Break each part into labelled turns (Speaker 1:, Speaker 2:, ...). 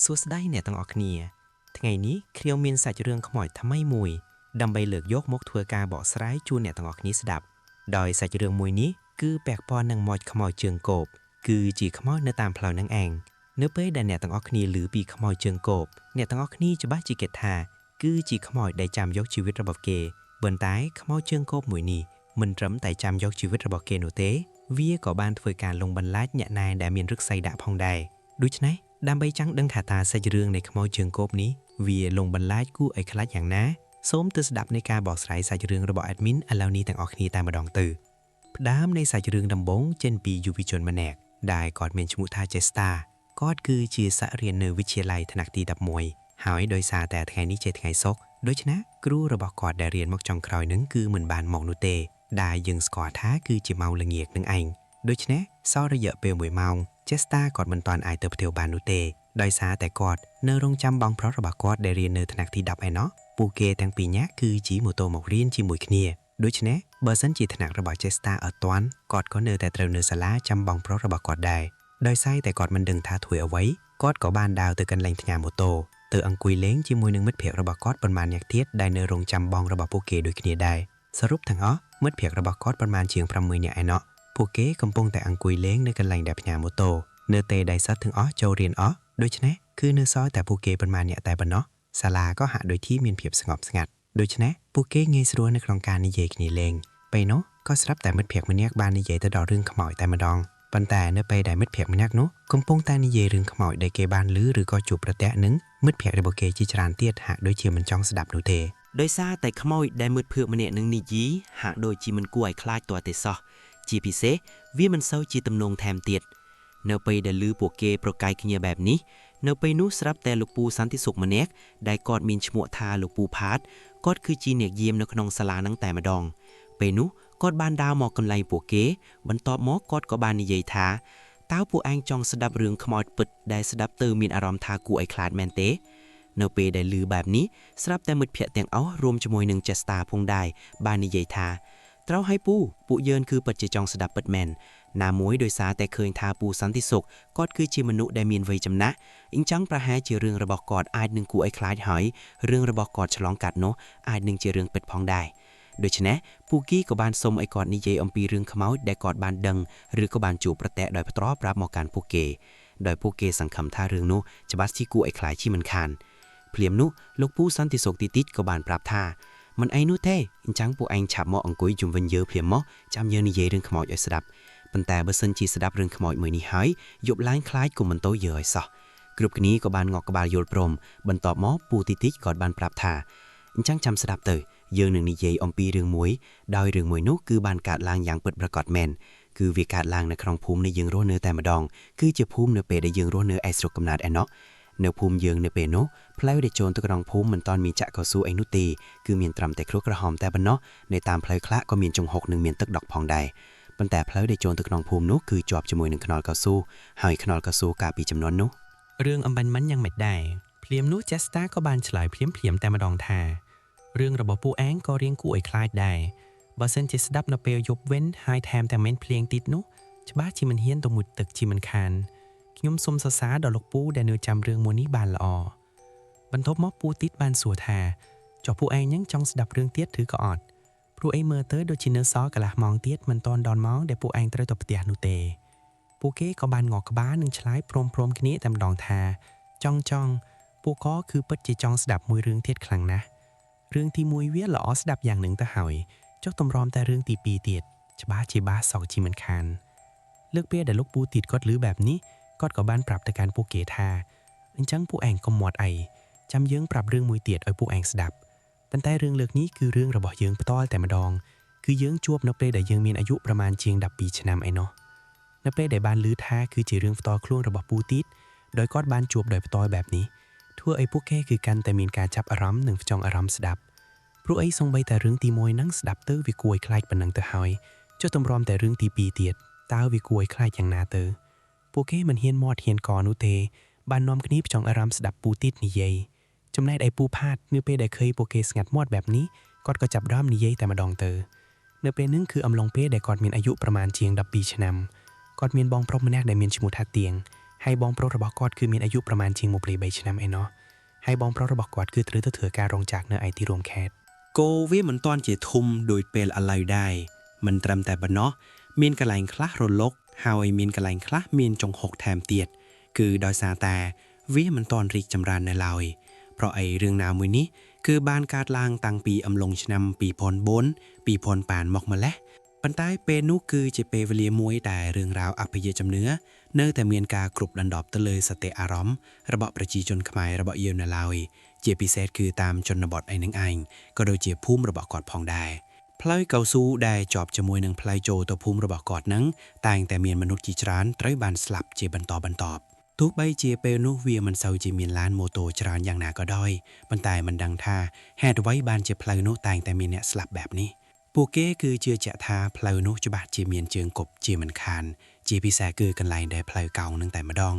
Speaker 1: សួស្តីអ្នកទាំងអស់គ្នាថ្ងៃនេះខ្ញុំមានសាច់រឿងខ្មោចថ្មីមួយដើម្បីលើកយកមកធ្វើការបកស្រាយជូនអ្នកទាំងអស់គ្នាស្ដាប់ដោយសាច់រឿងមួយនេះគឺពាក់ព័ន្ធនឹងមាច់ខ្មោចជើងគោបគឺជាខ្មោចនៅតាមផ្លូវនឹងឯងនៅពេលដែលអ្នកទាំងអស់គ្នាឮពីខ្មោចជើងគោបអ្នកទាំងអស់គ្នាច្បាស់ជាគិតថាគឺជាខ្មោចដែលចាំយកជីវិតរបស់គេប៉ុន្តែខ្មោចជើងគោបមួយនេះមិនត្រឹមតែចាំយកជីវិតរបស់គេនោះទេវាក៏បានធ្វើការលងបន្លាចអ្នកណែដែលមានរឹកសីដាក់ផងដែរដូច្នេះដើម្បីចង់ដឹងថាតើសាច់រឿងនៃខ្មោចជើងគោបនេះវាលងបន្លាចគួរឲ្យខ្លាចយ៉ាងណាសូមទស្សនានៃការបកស្រាយសាច់រឿងរបស់ admin ឥឡូវនេះទាំងអស់គ្នាតែម្ដងទៅផ្ដើមនៃសាច់រឿងដំបូងចេញពីយុវជនម្នាក់ដែលគាត់មានឈ្មោះថា Chester គាត់គឺជាសាក់រៀននៅវិទ្យាល័យថ្នាក់ទី11ហើយដោយសារតែថ្ងៃនេះជាថ្ងៃសុក្រដូច្នេះគ្រូរបស់គាត់ដែលរៀនមកចុងក្រោយនឹងគឺមិនបានមកនោះទេដែលយើងស្គាល់ថាគឺជាម៉ោងល្ងាចនឹងឯងដូច្នេះសល់រយៈពេល1ម៉ោង Chester គាត់មិនទាន់អាចទៅផ្ទះបាននោះទេដោយសារតែគាត់នៅរងចាំបងប្រុសរបស់គាត់ដែលរៀននៅថ្នាក់ទី10ឯណោះពួកគេទាំងពីរនាក់គឺជិះម៉ូតូមករៀនជាមួយគ្នាដូច្នេះបើសិនជាថ្នាក់របស់ Chester អត់ទាន់គាត់ក៏នៅតែត្រូវនៅសាលាចាំបងប្រុសរបស់គាត់ដែរដោយសារតែគាត់មិនដឹងថាធ្វើអ្វីគាត់ក៏បានដើរទៅកន្លែងផ្ញើម៉ូតូទៅអង្គុយលេងជាមួយនឹងមិត្តភ័ក្តិរបស់គាត់ប៉ុន្មានអ្នកទៀតដែលនៅរងចាំបងរបស់ពួកគេដូចគ្នាដែរសរុបទាំងអស់មិត្តភ័ក្តិរបស់គាត់ប៉ុន្មានជាង6នាក់ឯណោះពួកគេកំពុងតែអង្គុយលេងនៅកន្លែងដែលផ្ញើម៉ូតូនៅពេលដែលសិស្សទាំងអស់ចូលរៀនអស់ដូច្នេះគឺនៅសល់តែពួកគេប៉ុន្មានអ្នកតែប៉ុណ្ណោះសាលាក៏ហាក់ដូចជាមានភាពស្ងប់ស្ងាត់ដូច្នេះពួកគេងាយស្រួលនៅក្នុងការនិយាយគ្នាលេងពេលនោះក៏ស្រាប់តែមិត្តភ័ក្តិម្នាក់បាននិយាយទៅដល់រឿងខ្មោចតែម្ដងប៉ុន្តែនៅពេលដែលមិត្តភ័ក្តិម្នាក់នោះកំពុងតែនិយាយរឿងខ្មោចដែលគេបានឮឬក៏ជួបប្រទះនឹងមិត្តភ័ក្តិរបស់គេជាច្រើនទៀតហាក់ដូចជាមិនចង់ស្ដាប់នោះទេដោយសារតែខ្មោចដែលមិត្តភ័ក្តិម្នាក់នឹងនិយាយហាក់ដូចជាមិនគួរឲ្យខ្លាចទាល់ទេសោះជាពិសេសវាមិនសូវជាទំនងថែមទៀតនៅពេលដែលឮពួកគេប្រកែកគ្នាបែបនេះនៅពេលនោះស្រាប់តែលោកពូសន្តិសុខម្នាក់ដែលគាត់មានឈ្មោះថាលោកពូផាតគាត់គឺជាអ្នកយាមនៅក្នុងសាលានឹងតែម្ដងពេលនោះគាត់បានដើរមកកន្លែងពួកគេបន្ទាប់មកគាត់ក៏បាននិយាយថាតើពួកឯងចង់ស្ដាប់រឿងខ្មោចពិតដែលស្ដាប់ទៅមានអារម្មណ៍ថាគួរឲ្យខ្លាចមែនទេនៅពេលដែលឮបែបនេះស្រាប់តែមិត្តភ័ក្តិទាំងអស់រួមជាមួយនឹង Chester ផងដែរបាននិយាយថាត្រូវឲ្យពួកយើងគឺពិតជាចង់ស្ដាប់ពិតមែនណាមួយដោយសារតែឃើញថាពូសន្តិសុខគាត់គឺជាមនុស្សដែលមានវ័យចំណាស់អញ្ចឹងប្រហែលជារឿងរបស់គាត់អាចនឹងគួរឲ្យខ្លាចហើយរឿងរបស់គាត់ឆ្លងកាត់នោះអាចនឹងជារឿងពិតផងដែរដូច្នេះពូគីក៏បានសុំឲ្យគាត់និយាយអំពីរឿងខ្មោចដែលគាត់បានដឹងឬក៏បានជួបប្រទះដោយផ្ទាល់ប្រាប់មកកាន់ពួកគេដោយពួកគេសង្ឃឹមថារឿងនោះច្បាស់ជាគួរឲ្យខ្លាចជាមិនខានភ្លាមនោះលោកពូសន្តិសុខទីតិចក៏បានប្រាប់ថាមិនអីនោះទេអញ្ចឹងពួកឯងឆាប់មកអង្គុយជុំវិញយើងភ្លាមមកចាំយើងនិយាយរឿងខ្មោចឲ្យស្ដាប់ប៉ុន្តែបើសិនជាស្ដាប់រឿងខ្មោចមួយនេះហើយយប់ឡើងខ្លាចក៏មិនទៅយើឲ្យសោះគ្រប់គ្នាក៏បានងក់ក្បាលយល់ព្រមបន្ទាប់មកពូទីតិចក៏បានប្រាប់ថាអញ្ចឹងចាំស្ដាប់ទៅយើងនឹងនិយាយអំពីរឿងមួយដោយរឿងមួយនោះគឺបានកើតឡើងយ៉ាងពិតប្រាកដមែនគឺវាកើតឡើងនៅក្នុងភូមិនៃយើងរស់នៅតែម្ដងគឺជាភូមិនៅពេលដែលយើងរស់នៅឯស្រុកកំណើតឯណោះនៅភូមិយើងនៅពេលនោះផ្លូវដែលចូលទៅក្នុងភូមិមិនទាន់មានចាក់កៅស៊ូអីនោះទេគឺមានត្រឹមតែគ្រួក្រហមតែប៉ុណ្ណោះនៅតាមផ្លូវខ្លះក៏មានចង្ហុកនិងមានទឹកដក់ផងដែរប៉ុន្តែផ្លូវដែលចូលទៅក្នុងភូមិនោះគឺជាប់ជាមួយនឹងខ្នល់កៅស៊ូហើយខ្នល់កៅស៊ូកាលពីចំនួននោះរឿងអំបញ្ញមិនយ៉ាងមិនដែរភ្លាមនោះ Chester ក៏បានឆ្លើយភ្លាមតែម្ដងថារឿងរបស់ពួកឯងក៏រៀងគួរឲ្យខ្លាចដែរបើសិនជាស្ដាប់នៅពេលយប់វិញហើយថែមទាំងមានភ្លៀងតិចនោះច្បាស់ជាមិនហ៊ានទៅមុជទឹកជាមិនខានខ្ញុំសូមសរសើរដល់លោកពូដែលនៅចាំរឿងមួយនេះបានល្អបន្ទាប់មកពូទីតបានសួរថាចុះពួកឯងនឹងចង់ស្ដាប់រឿងទៀតឬក៏អត់ព្រោះអីមើលទៅដូចជានៅសល់កន្លះម៉ោងទៀតមិនទាន់ដល់ម៉ោងដែលពួកឯងត្រូវទៅផ្ទះនោះទេពួកគេក៏បានងក់ក្បាលនិងឆ្លើយព្រមគ្នាតែម្ដងថាចង់ពួកក៏គឺពិតជាចង់ស្ដាប់មួយរឿងទៀតខ្លាំងណាស់រឿងទី1វាល្អស្ដាប់យ៉ាងនឹងទៅហើយចុះតម្រាំតែរឿងទី2ទៀតច្បាស់ជាបាសសោកជាមិនខានលើកពេលដែលលោកពូទីតគាត់ឮបែបនេះគាត់ក៏បានប្រាប់ទៅកាន់ពួកគេថាអញ្ចឹងពួកឯងកុំមាត់អីចាំយើងប្រាប់រឿងមួយទៀតឲ្យពួកឯងស្ដាប់ប៉ុន្តែរឿងលើកនេះគឺរឿងរបស់យើងផ្ទាល់តែម្ដងគឺយើងជួបនៅពេលដែលយើងមានអាយុប្រមាណជាង12ឆ្នាំឯណោះនៅពេលដែលបានឮថាគឺជារឿងផ្ទាល់ខ្លួនរបស់ពូទីតដោយគាត់បានជួបដោយផ្ទាល់បែបនេះធ្វើឲ្យពួកគេគឺកាន់តែមានការចាប់អារម្មណ៍និងផ្ចង់អារម្មណ៍ស្ដាប់ព្រោះអីសូម្បីតែរឿងទី1ហ្នឹងស្ដាប់ទៅវាគួរឲ្យខ្លាចប៉ុណ្ណឹងទៅហើយចុះតម្រាំតែរឿងទី2ទៀតតើវាគួរឲ្យខ្លាចយ៉ាងណាទៅពួកគេមិនហ៊ានមាត់ហ៊ានកនោះទេបាននាំគ្នាផ្ចង់អារម្មណ៍ស្ដាប់ពូទីតនិយាយចំណែកឯពូផាតនៅពេលដែលឃើញពួកគេស្ងាត់មាត់បែបនេះគាត់ក៏ចាប់ផ្ដើមនិយាយតែម្ដងទៅនៅពេលហ្នឹងគឺអំឡុងពេលដែលគាត់មានអាយុប្រមាណជាង12ឆ្នាំគាត់មានបងប្រុសម្នាក់ដែលមានឈ្មោះថាទៀង
Speaker 2: ให้บองโปรระบอกกอดคือมีอายุประมาณชิงโมเปลใบชนะไอ้เนาะให้บองโปรระบอกกอดคือตรือถือการรองจากเนื้อไอที่รวมแคท
Speaker 1: โกเวมันตอนเจทุมโดยเปลอะไรได้มันตรำแต่บะเนาะมีนกระไลคละรลกเฮาไอมีนกระไลคละมีนจง6แถมเตียดคือดอยซาแต่เวมันตอนริกจำรานในลาวเพราะไอเรื่องนาวมือนี้คือบ้านกาดลางตังปีอำลงชนำปีพรบนปีพรป่านมอกมาแล้วปันใต้เปนุคือจะเปเวลียมวยแต่เรื่องราวอัพยจำเนื้อเนื่อแต่เมียนกากรุบดันดอบตะเลยสเตอารอมระเบาะประจีจนขมายระเบาะเยียวนาลาวเจียพิเศษคือตามจนนบอดไอหนังไอก็โดยเจียพุ่มระเบาะกอดพองได้พลายเกาซูได้จอบจมวยหนังพลายโจตัวพุ่มระเบาะกอดนังต่างแต่เมียนมนุษย์จีจรานไตรบานสลับเจียบันตอบทุกใบเจียเปนุเวียมันเซาเจียเมียนล้านโมโตจรานอย่างหนาก็ด้อยบรรตายมันดังท่าแฮดไว้บานเจียพลายนุต่างแต่เมียนเนี่ยสลับแบบนี้ปูเก้คือเจือเจาะทาพลายนุจุบะเจียเมียนเจืองกบเจียมันคานเจียพิแสคือกันไหลได้พลายเก่านึงแต่มาดอง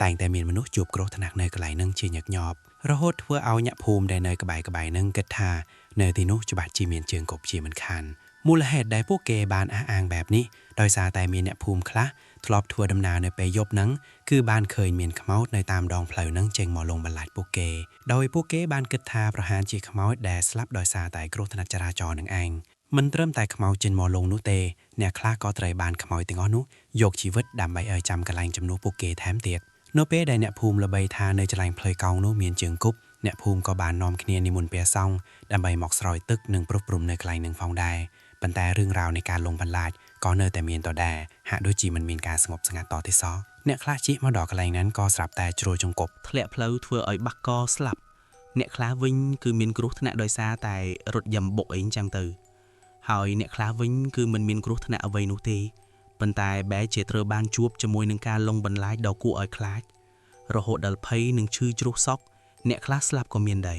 Speaker 1: ต่างแต่เมียนมนุษย์จูบโกรธหนักเนยกระไหลนึงเจียหยักหยอบระหดเพื่อเอาหยะภูมิได้เนยกระบายนึงกึดทาเนยที่นุจุบะเจียเมียนเจืองกบเจียมันคานมูลเหตุใดพวกเกบานอ้างแบบนี้โดยซาแต่เมียนเนี่ยภูมิคละทลอบทัวดำนาในไปยบนังคือบ้านเคยเมียนขมาวในตามดองเพลวนังเจงหมอลงบรรลัดพวกเกโดยพวกเกบานกึดทาประหารจีขมาวแดสลับโดยซาแต่กรุธนจราจรหนึ่งเองมันเริ่มแต่ขมาวเจนหมอลงนุเตเนี่ยคลาก็ไตรบานขมาวติงอ้อนุยกชีวิตดำใบจำกระไลจำนูพวกเกแถมเตียดโนเป้ได้เนี่ยภูมิระใบทาในจลังเพลยเกานุเมียนเจิงกุบเนี่ยภูมิก็บานนอมเนียนิมุนเปียซองดำใบหมอกสรอยตึกหนึ่งปรุบปรุมในกลางหนึ่งฟองได้ปันแต่เรื่องราวในการลงบรรลัดก็เนอแต่เมียนต่อแดหากด้วยจีมันมีการสงบสงัดต่อที่ซอเนี่ยคลาชิมาดอกอะไรนั้นก็สลับแต่จรวจงกบ
Speaker 3: ทะเลเพลาเถื่อไอ้บักก็สลับเนี่ยคลาวิงคือมีนกรุธนะโดยซาแต่รถยำบกเองจังตือหอยเนี่ยคลาวิงคือมันมีนกรุธนะเอาไว้นุตีปันแต่แบเจตรบานจูบจมวยหนึ่งการลงบรรลัดดอกกูอ้อยคลาดระหดดัลเพย์หนึ่งชื่อจรุซอกเนี่ยคลาสลับก็เมียนใด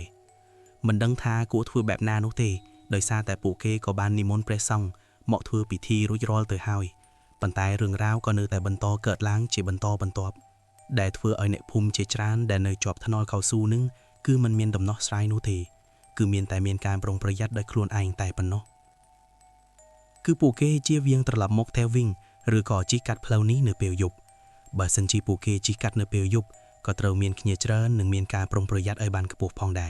Speaker 3: มันดังทากูถือแบบนานุตีโดยซาแต่ปูเกก็บานนิมนต์เปรซองเหมาะถือปิธีรุ่ยรอลเตอหอยปันแต่เรื่องราวก็เนื้อแต่บรรทอเกิดล้างจีบรรทอบได้ถือไอเนี่ยภูมิเจจานได้เนยจอบทนอยเขาสู้นึงคือมันเมียนดำนอสไลนุตีคือเมียนแต่เมียนการปรงประหยัดได้ครวนไอแต่ปนเนาะคือปูเกเจียเวียงตลับมกแทวิ่งหรือก่อจีกัดเพลานี้เนื้อเปียวยุบบาสันจีปูเกจีกัดเนื้อเปียวยุบก็เตาเมียนขยเจริญหนึ่งเมียนการปรงประหยัดไอบันกระปุกพองได้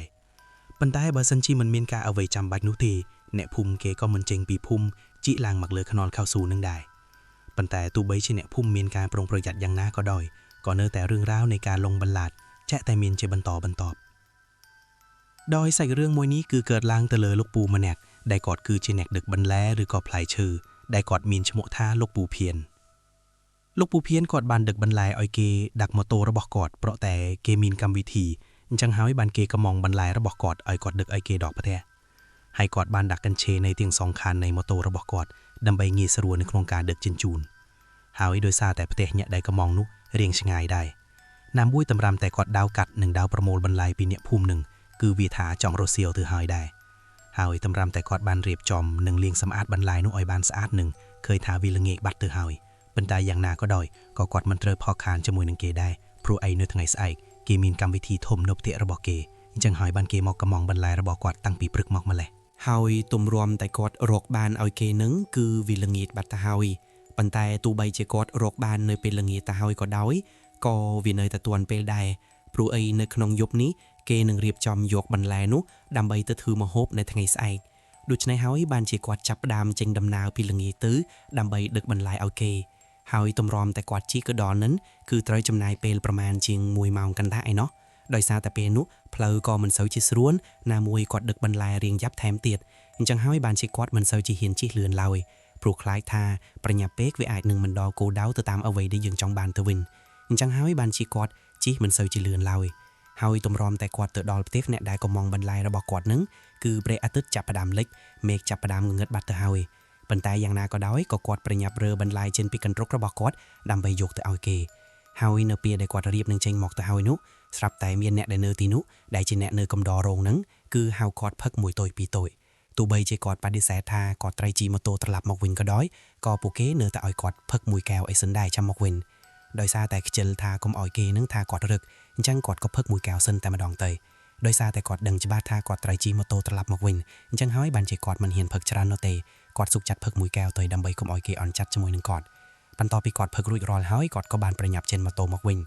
Speaker 3: ปันได้บาสันจีมันเมียนการเอาไว้จำบัดนุตีเนี่ยภูมิเกก็มันเจงปีภูมิจีลางหมักเลือขนอนเข้าสู่นึงได้ปันแต่ตูใบเชเนี่ยภูมิเมียนการปรงประหยัดยังน้าก็ด้อยก่อนเนื้อแต่เรื่องราวในการลงบรรลัดแจะแต่เมียนเจบรรตอบดอยใส่เรื่องมวยนี้คือเกิดลางเตลอลูกปูมาแนกได้กอดคือเจเนกดึกบรรแลหรือก็พลายชื่อได้กอดมีนชโมท่าลูกปูเพียนกอดบานดึกบรรลัยออยเกดักมอโตระบอกกอดเพราะแต่เกมีนกรรมวิธีจังหาให้บานเกกระมองบรรลัยระบอกกอดออยกอดดึกออยเกดอกพะแท้ให้กอดบานดักกันเชในเตียงสองคันในมอโตระบอกกอดดำใบงีสรัวในโครงการดึกจินจูนหาไว้โดยซาแต่ประเทศเนี่ยได้กระมองนุเรียงชงายได้นำบุ้ยตำรำแต่กอดดาวกัดหนึ่งดาวประโมลบรรลัยปีเนี่ยภูมิหนึ่งคือวีถาจองโรเซียวถือหายได้หาไว้ตำรำแต่กอดบานเรียบจอมหนึ่งเลียงสำอาดบรรลัยนุออยบานสะอาดหนึ่งเคยทาวีละเงกบัดถือหายบรรดาอย่างนาก็ดอยก็กอดมันเตอพอคานจมวยนังเกได้พรูไอเนื้อทั้งไงสไอเกมีนกรรมวิธีทมนบเตะระบอกเกจังหอยบันเกมอกกระมองบรรลัยระบอกกอดตั้งปีปรึกมอกมาเลย
Speaker 1: เฮาตุ่มรวมแต่กอดโรคบานเอาเกนึงคือวิลงีดบัตตาเฮาปันแต่ตูใบเจกอดโรคบานเนยเป็นลงีตาเฮาก็ดอยก็วิเนยตะตวนเปลได้พรูไอในขนมยุบนี้เกนึงเรียบจอมยกบรรลัยนุดำใบตะถือมาฮบในทั้งไงสไอดูชในเฮาบานเจกอดจับดามเจงดำนาวเป็นลงีตื้อดำใบดึกบรรลัยเอาเกเฮาตุ่มรอมแต่กอดชีกระดอนนั้นคือไตรจำนายเปลประมาณเจียงมวยเมากันได้เนาะโดยซาแต่เปนุเพลอก็มันเสาจิสร้วนนามวยกอดดึกบรรลัยเรียงยับแถมเตียดจังเฮาบานเจกอดมันเสาจิเห็นจีเลือนลอยปลูกคล้ายทาประหยัดเป๊กไว้อาจหนึ่งมันดอโกดาวตามเอาไว้ได้ยังจองบานตะวินจังเฮาบานเจกอดจีมันเสาจิเลือนลอยเฮาตุ่มรอมแต่กอดเตอดอลเทฟเนี่ยได้ก็มองบรรลัยระบอกกอดนึงคือเปรอะตึดจับประดามเล็กเมกจับประดามเงินบัตเตอร์เฮาปันแต่อย่างนาก็ได้ก็กอดประหยัดเรือบรรลัยเจนปีกันรกระบอกกอดดำใบยกแต่เอาเกเฮาเนเปียได้กอดเรียบหนึ่งเชงหมอกแต่เฮานุสลับแต่เมียนเนได้เนตีนุได้เจเนเนกำดอโรงนั้นคือเฮากอดพักมวยตอยปีตอยตูใบเจกอดปาดิแสทากอดไตรจีมาโตตลับมอกวินก็ได้ก็ปูเกเนแต่อ่อยกอดพักมวยแก้วไอซันได้จำมอกวินโดยซาแต่เจลทากลมอ่อยเกนึงทากอดรึกจังกอดก็พักมวยแก้วซันแต่มาดองเตยโดยซาแต่กอดดังจิบาทากอดไตรจีมาโตตลับมอกวินจังเฮาให้บันเจกอดมันเหียนพักจรานโนเตกอดสุกจัดพักมวยแก้วเตยดำใบกลมอ่อยเกอ่อนจัดจมวยหนึ่งกอด
Speaker 2: បន្ទាប់ពីគាត់ផឹករួចរាល់ហើយគាត់ក៏បានប្រញាប់ចេញម៉ូតូមកវិញ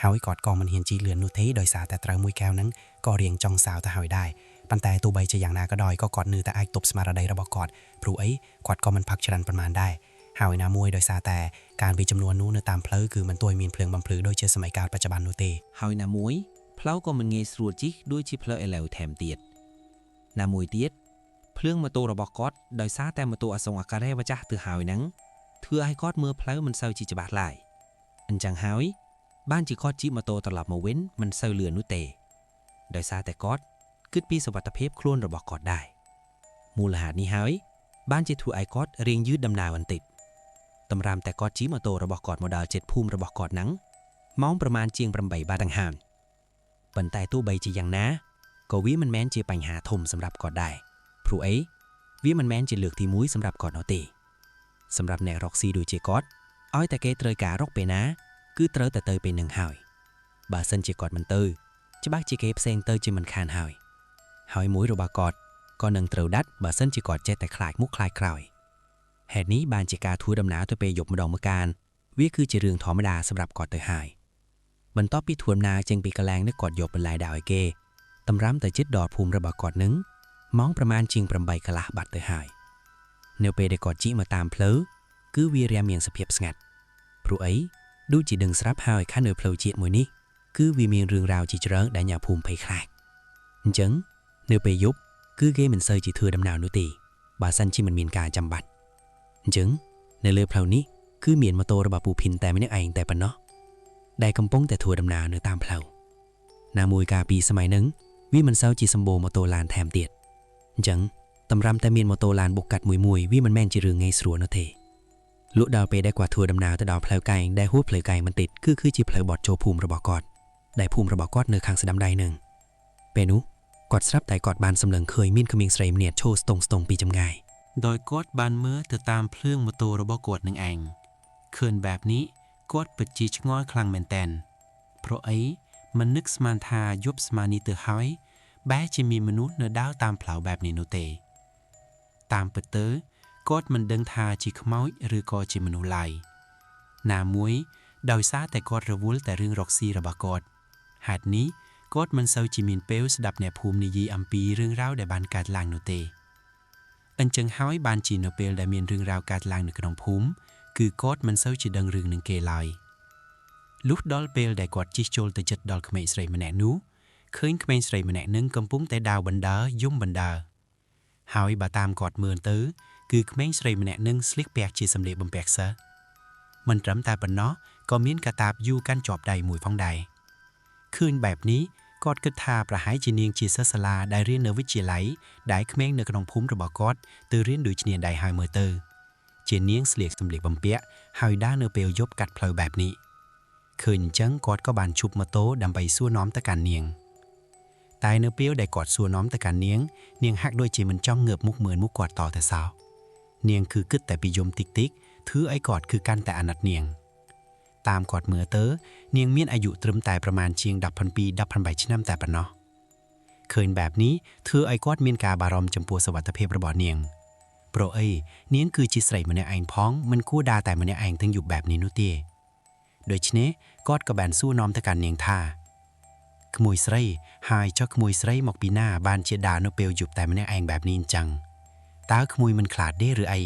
Speaker 2: ហើយគាត់ក៏មិនហ៊ានជិះលឿននោះទេដោយសារតែត្រូវមួយកែវហ្នឹងក៏រៀងចង់សាវទៅហើយដែរប៉ុន្តែទោះបីជាយ៉ាងណាក៏ដោយក៏គាត់នៅតែអាចទប់ស្មារតីរបស់គាត់ព្រោះអីគាត់ក៏មិនផឹកច្រើនប៉ុន្មានដែរហើយណាមួយដោយសារតែការវិចំនួននោះនៅតាមផ្លូវគឺមិនទាន់មានភ្លើងបំភ្លឺដូចជាសម័យកាលបច្ចុប្បន្ននោះទេ
Speaker 1: ហើយណាមួយផ្លូវក៏មិនងាយស្រួលជិះដូចជាផ្លូវឥឡូវថែមទៀតណាមួយទៀតភ្លើងម៉ូតូរបស់គាត់ដោយសារតែម៉ូតូអាសងអាការ៉េម្ចាស់ទៅហើយហ្នឹងធ្វើឲ្យគាត់មើលផ្លូវមិនសូវជាច្បាស់ឡើយអញ្ចឹងហើយបានជាគាត់ជិះម៉ូតូត្រឡប់មកវិញមិនសូវលឿននោះទេដោយសារតែគាត់គិតពីសុវត្ថិភាពខ្លួនរបស់គាត់ដែរមូលហេតុនេះហើយបានជាធ្វើឲ្យគាត់រៀងយឺតដំណើរបន្តិចតម្រាំតែគាត់ជិះម៉ូតូរបស់គាត់មកដល់ជិតភូមិរបស់គាត់ហ្នឹងម៉ោងប្រមាណជាង8បាតដង្ហើមប៉ុន្តែទោះបីជាយ៉ាងណាក៏វាមិនមែនជាបញ្ហាធំសម្រាប់គាត់ដែរព្រោះអីវាមិនមែនជាលើកទី1សម្រាប់គាត់នោះទេសម្រាប់អ្នករកស៊ីដូចជាគាត់ឲ្យតែគេត្រូវការរកពេលណាគឺត្រូវតែទៅពេលនឹងហើយបើសិនជាគាត់មិនទៅច្បាស់ជាគេផ្សេងទៅជាមិនខានហើយមួយរបស់គាត់ក៏នឹងត្រូវដាត់បើសិនជាគាត់ចេះតែខ្លាចមុខខ្លាចក្រោយហេតុនេះបានជាការធ្វើដំណើរទៅពេលយប់ម្ដងម្កាលវាគឺជារឿងធម្មតាសម្រាប់គាត់ទៅហើយបន្ទាប់ពីធ្វើដំណើរចេញពីកន្លែងនេះគាត់យកបន្លែដើរឲ្យគេតម្រាំទៅជិតដល់ភូមិរបស់គាត់នឹងម៉ោងប្រមាណជាង8កន្លះបាត់ទៅហើយនៅពេលដែលគាត់ជិះមកតាមផ្លូវគឺវារាមានសភាពស្ងាត់ព្រោះអីដូចជាដឹងស្រាប់ហើយខាងនៅផ្លូវជាតិមួយនេះគឺវាមានរឿងរ៉ាវជាច្រើនដែលអ្នកភូមិភ័យខ្លាចអញ្ចឹងនៅពេលយប់គឺគេមិនសូវជាធ្វើដំណើរនោះទេបើសិនជាមិនមានការចាំបាច់អញ្ចឹងនៅលើផ្លូវនេះគឺមានម៉ូតូរបស់ពូភីនតែម្នាក់ឯងតែប៉ុណ្ណោះដែលកំពុងតែធ្វើដំណើរនៅតាមផ្លូវណាមួយកាលពីសម័យហ្នឹងវាមិនសូវជាសម្បូរម៉ូតូឡានថែមទៀតអញ្ចឹងតម្រាំតែមានម៉ូតូឡានបុកកាត់មួយវាមិនមែនជារឿងងាយស្រួលនោះទេលក់ដល់ពេលដែលគាត់ធ្វើដំណើរទៅដល់ផ្លូវកែងដែលហួសផ្លូវកែងបន្តិចគឺជាផ្លូវបត់ចូលភូមិរបស់គាត់ដែលភូមិរបស់គាត់នៅខាងស្ដាំដៃនឹងពេលនោះគាត់ស្រាប់តែគាត់បានសម្លឹងឃើញមានក្មេងស្រីម្នាក់ឈរស្ទង់ពីចម្ងាយដោយគាត់បានមើលទៅតាមភ្លើងម៉ូតូរបស់គាត់នឹងឯងឃើញបែបនេះគាត់ពិតជាឆ្ងល់ខ្លាំងមែនទែនព្រោះអីមិននឹកស្មានថាយប់ស្មាននេះទៅហើយបែរជាមានមនុស្សនៅដើរតាមផ្លូវបែបនេះនោះទេតាមពិតទៅគាត់មិនដឹងថាជាខ្មោចឬក៏ជាមនុស្សឡើយណាមួយដោយសារតែគាត់រវល់តែរឿងរកស៊ីរបស់គាត់ហេតុនេះគាត់មិនសូវជាមានពេលស្ដាប់អ្នកភូមិនិយាយអំពីរឿងរ៉ាវដែលបានកើតឡើងនោះទេអញ្ចឹងហើយបានជានៅពេលដែលមានរឿងរ៉ាវកើតឡើងនៅក្នុងភូមិគឺគាត់មិនសូវជាដឹងរឿងនឹងគេឡើយលុះដល់ពេលដែលគាត់ជិះចូលទៅជិតដល់ក្មេងស្រីម្នាក់នោះឃើញក្មេងស្រីម្នាក់នឹងកំពុងតែដើរបណ្ដើរយំបណ្ដើរហើយបើតាមគាត់មើលទៅគឺក្មេងស្រីម្នាក់នឹងស្លៀកពាក់ជាសម្លៀកបំពាក់សិស្សមិនត្រឹមតែប៉ុណ្ណោះក៏មានកាតាបយូកាន់ជាប់ដៃមួយផងដែរឃើញបែបនេះគាត់គិតថាប្រហែលជានាងជាសិស្សសាលាដែលរៀននៅវិទ្យាល័យដែលក្មេងនៅក្នុងភូមិរបស់គាត់ទៅរៀនដូចគ្នាដែរហើយមើលទៅជានាងស្លៀកសម្លៀកបំពាក់ហើយដើរនៅពេលយប់កាត់ផ្លូវបែបនេះឃើញអញ្ចឹងគាត់ក៏បានឈប់ម៉ូតូដើម្បីសួរនាំទៅកាន់នាងតែនៅពេលដែលគាត់សួរនាំទៅកាន់នាងហាក់ដូចជាមិនចង់ងើបមុខមើលមុខគាត់តតែសោះនាងគឺគិតតែពីយំតិចធ្វើឲ្យគាត់គឺកាន់តែអាណិតនាងតាមគាត់មើលទៅនាងមានអាយុត្រឹមតែប្រមាណជាង17-18ឆ្នាំតែប៉ុណ្ណោះឃើញបែបនេះធ្វើឲ្យគាត់មានការបារម្ភចំពោះសុវត្ថិភាពរបស់នាងព្រោះអីនាងគឺជាស្រីម្នាក់ឯងផងមិនគួរដើរតែម្នាក់ឯងទាំងយប់បែបនេះនោះទេដូច្នេះគាត់ក៏បានសួរនាំទៅកាន់នាងថាក្មួយស្រីហើយចុះក្មួយស្រីមកពីណាបានជាដើរនៅពេលយប់តែម្នាក់ឯងបែបនេះអញ្ចឹងតើក្មួយមិនខ្លាចទេឬអី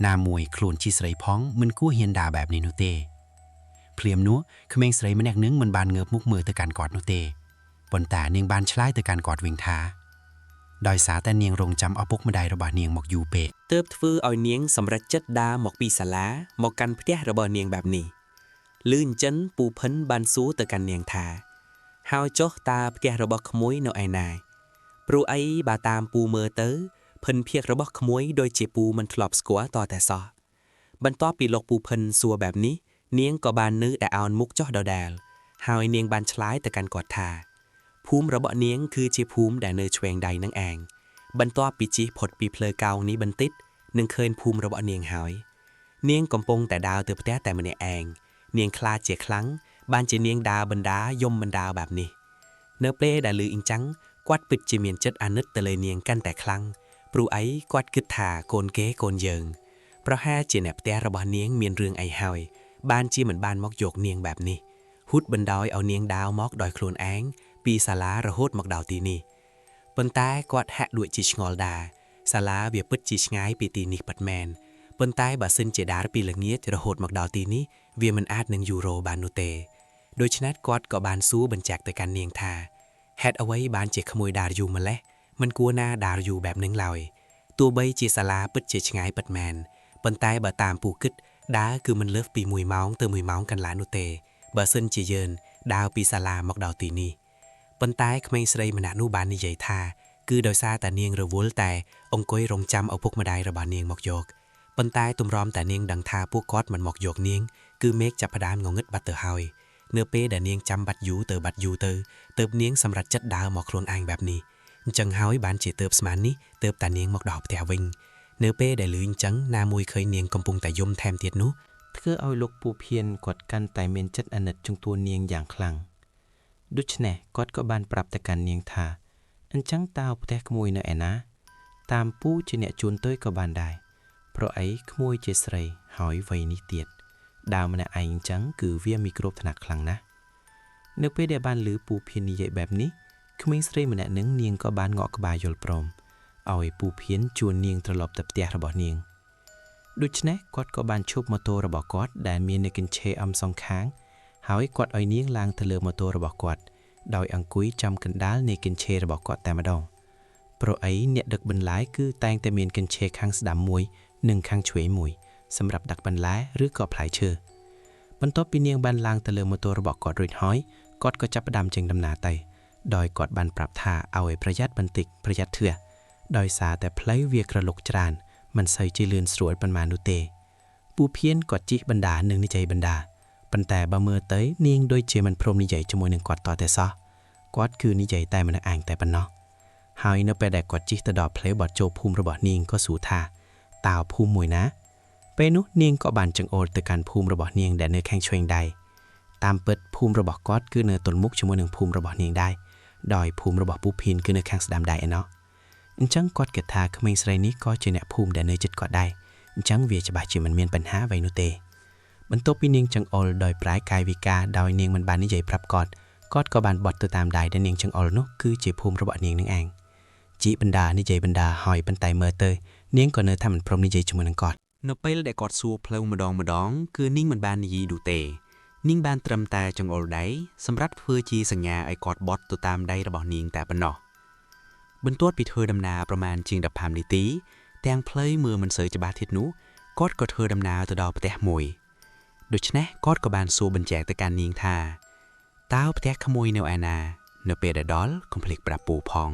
Speaker 1: ណាមួយខ្លួនជាស្រីផងមិនគួរហ៊ានដើរបែបនេះនោះទេភ្លាមនោះក្មេងស្រីម្នាក់នឹងមិនបានងើបមុខមើលទៅកាន់គាត់នោះទេប៉ុន្តែនាងបានឆ្លើយទៅកាន់គាត់វិញថាដោយសារតែនាងរងចាំឪពុកម្ដាយរបស់នាងមកយូរពេកទើបធ្វើឲ្យនាងសម្រេចចិត្តដើរមកពីសាលាមកកាន់ផ្ទះរបស់នាងបែបនេះលឺអញ្ចឹងពូភិនបានសួរទៅកាន់នាងថាហើយចុះតើផ្ទះរបស់ក្មួយនៅឯណាព្រោះអីបើតាមពូមើលទៅភិនភៀករបស់ក្មួយដូចជាពូមិនធ្លាប់ស្គាល់តតែសោះបន្ទាប់ពីលោកពូភិនសួរបែបនេះនាងក៏បាននៅតែអោនមុខចុះដដែលហើយនាងបានឆ្លើយទៅកាន់គាត់ថាភូមិរបស់នាងគឺជាភូមិដែលនៅឆ្វេងដៃនឹងឯងបន្ទាប់ពីជិះផុតពីផ្លូវកោងនេះបន្តិចនឹងឃើញភូមិរបស់នាងហើយនាងកំពុងតែដើរទៅផ្ទះតែម្នាក់ឯងនាងខ្លាចជាខ្លាំងបានជានាងដើរបណ្ដាយំបណ្ដាបែបនេះនៅពេលដែលឮអ៊ីងចាំងគាត់ពិតជាមានចិត្តអាណិតទៅលើនាងកាន់តែខ្លាំងព្រោះអីគាត់គិតថាកូនគេកូនយើងប្រហែលជាអ្នកផ្ទះរបស់នាងមានរឿងអីហើយ
Speaker 2: บ้านจีเหมือนบ้านมอกโยกเนียงแบบนี้ฮุดบันดอยเอาเนียงดาวมอกดอยโคลนแองปีศาลาระโหดมอกดาวตีนี่ปนใต้กอดแหะด้วยจิชงอลดาศาลาเบียปึดจิชง่ายปีตีนิกปัดแมนปนใต้บาซินเจดาปีละเงียระโหดมอกดาวตีนี้เวียมันอาจ1 ยูโรบานนูเตโดยชนะกอดก็บานสู้บันแจกแต่การเนียงทาแฮดเอาไว้บานเจขโมยดาอยู่มาแล้วมันกลัวหน้าดาอยู่แบบนึงลอยตัวใบจีศาลาปึดจิชง่ายปัดแมนปนใต้บาตามปูกึดดาคือมันเลิฟปีมวยเมาส์เติมมวยเมาส์กันหลานูเตบาซินจีเยินดาวปีศาลามอกดาวตีนี้ปนใต้ขมายสไลมันอนุบาลนิยัยทาคือโดยซาแต่เนียงระวุลแต่องก้อยรงจำเอาพวกมาได้ระบาเนียงหมอกโยกปนใต้ตุ่มรอมแต่เนียงดังทาพวกกอดมันหมอกโยกเนียงคือเมฆจับพดามงงึดบัตเตอร์เฮาเนื้อเป้แต่เนียงจำบัดยูเตอบัดยูเตอเติบเนียงสำหรับจัดดาวหมอกโคลนอ่างแบบนี้จังเฮาให้บานเจเติบสมานนี้เติบแต่เนียงหมอกดอกแต่วิงเนื้อเป้ได้ลือจังนามวยเคยเนียงกำปุงแต่ยมแทมเตียดนู้
Speaker 1: เพื่อเอาลูกปูเพียนกดกันไตเมนจัดอนัดจงตัวเนียงอย่างคลังดุชแน่กอดก็บานปรับแต่การเนียงทาอันจังตาวแตกขโมยเนอแอนะตามปู้เจเนจูนเต้ยก็บานได้เพราะไอ้ขโมยเจสไรหอยไว้นิเตียดดาวมันไอ้จังคือเวียมีกรบถนัดคลังนะเนื้อเป้ได้บานหรือปูเพียนใหญ่แบบนี้ขมิ้นสไรมันนึงเนียงก็บานเงาะกบายยลปรมเอาไอ้ปูเพียนจวนเนียงตลบตับเตียระบอเนียงดุชแน่กอดก็บานชุบมอโตระบกอดได้มีในกินเชอมสองค้างหายกอดอ้อยเนียงลางทะเลมอโตระบกอดโดยอังกุยจำกันด้าในกินเชระบกอดแต่มาดองโปรไอ้เนี่ยดักบรรลัยคือแตงแต่เมียนกินเชค้างสดามมวย1ค้างช่วยมวยสำหรับดักบรรลัยหรือกอบหลายเชื่อบรรทบปีเนียงบันลางทะเลมอโตระบกอดริดห้อยกอดก็จับประดำจึงดำนาไตโดยกอดบันปรับท่าเอาไอ้ประหยัดบันติกประหยัดเถื่อโดยสาแต่เพลย์เวียกระลกจรานมันใส่จีเลือนสวยปันมานุเตปูเพี้ยนกอดจิบรรดาหนึ่งในใจบรรดาปันแต่บะเมื่อเตยเนียงโดยเจมันพรมนิยัยจมวยหนึ่งกอดต่อแต่ซอกอดคือนิยัยแต่มันอ่างแต่ปันเนาะหายเนไปแดกกอดจิตะดอกเพลย์บอดโจภูมิระบอดเนียงก็สูท่าตาวภูมิมวยนะไปนุเนียงก็บานจังโอแต่การภูมิระบอดเนียงแดนเนื้อแข้งช่วยใดตามเปิดภูมิระบอดกอดคือเนื้อต้นมุกจมวยหนึ่งภูมิระบอดเนียงได้ดอยภูมิระบอดปูพินคือเนื้อแข้งสดามได้เนาะจังกอดเกิดทาขมิ้นสไรนี้ก็จะเนี่ยภูมิแดนเนื้อจิตกอดได้จังเวียจะบาดจิมันเมียนปัญหาไวนุเตบรรทบปีเนียงจังออลโดยปลายกายวิกาดอยเนียงมันบานนิยัยปรับกอดก็บานบอดตัวตามได้แดนเนียงจังออลนุคือเจภูมิระบอดเนียงนั่งเองจีบรรดานิยัยบรรดาหอยปันไตเมอเตยเนียงก่อนเนื้อทำมันพรมนิยัยจมูกนังกอดนไปแล้วได้กอดซัวเพลงมาดองคือนิ่งมันบานนิยัยดูเตนิ่งบานตรำตาจังออลได้สำรับเพื่อจีสัญญาไอกอดบอดตัวตามได้ระบอดเนียงแต่ปนนอบรรทบปีเธอดำนาประมาณจิงดับพามนิตีแตงเพลย์มือมันเสยจะบาทิดนู้กอดก็เธอดำนาตัวดาวปะแตะมวยโดยฉะนั้นกอดก็บานสู้บันแจกแต่การนิงทาต้าวปะแตะขโมยแนวอาณาเนเปดดอลคอมเพล็กปรับปูพอง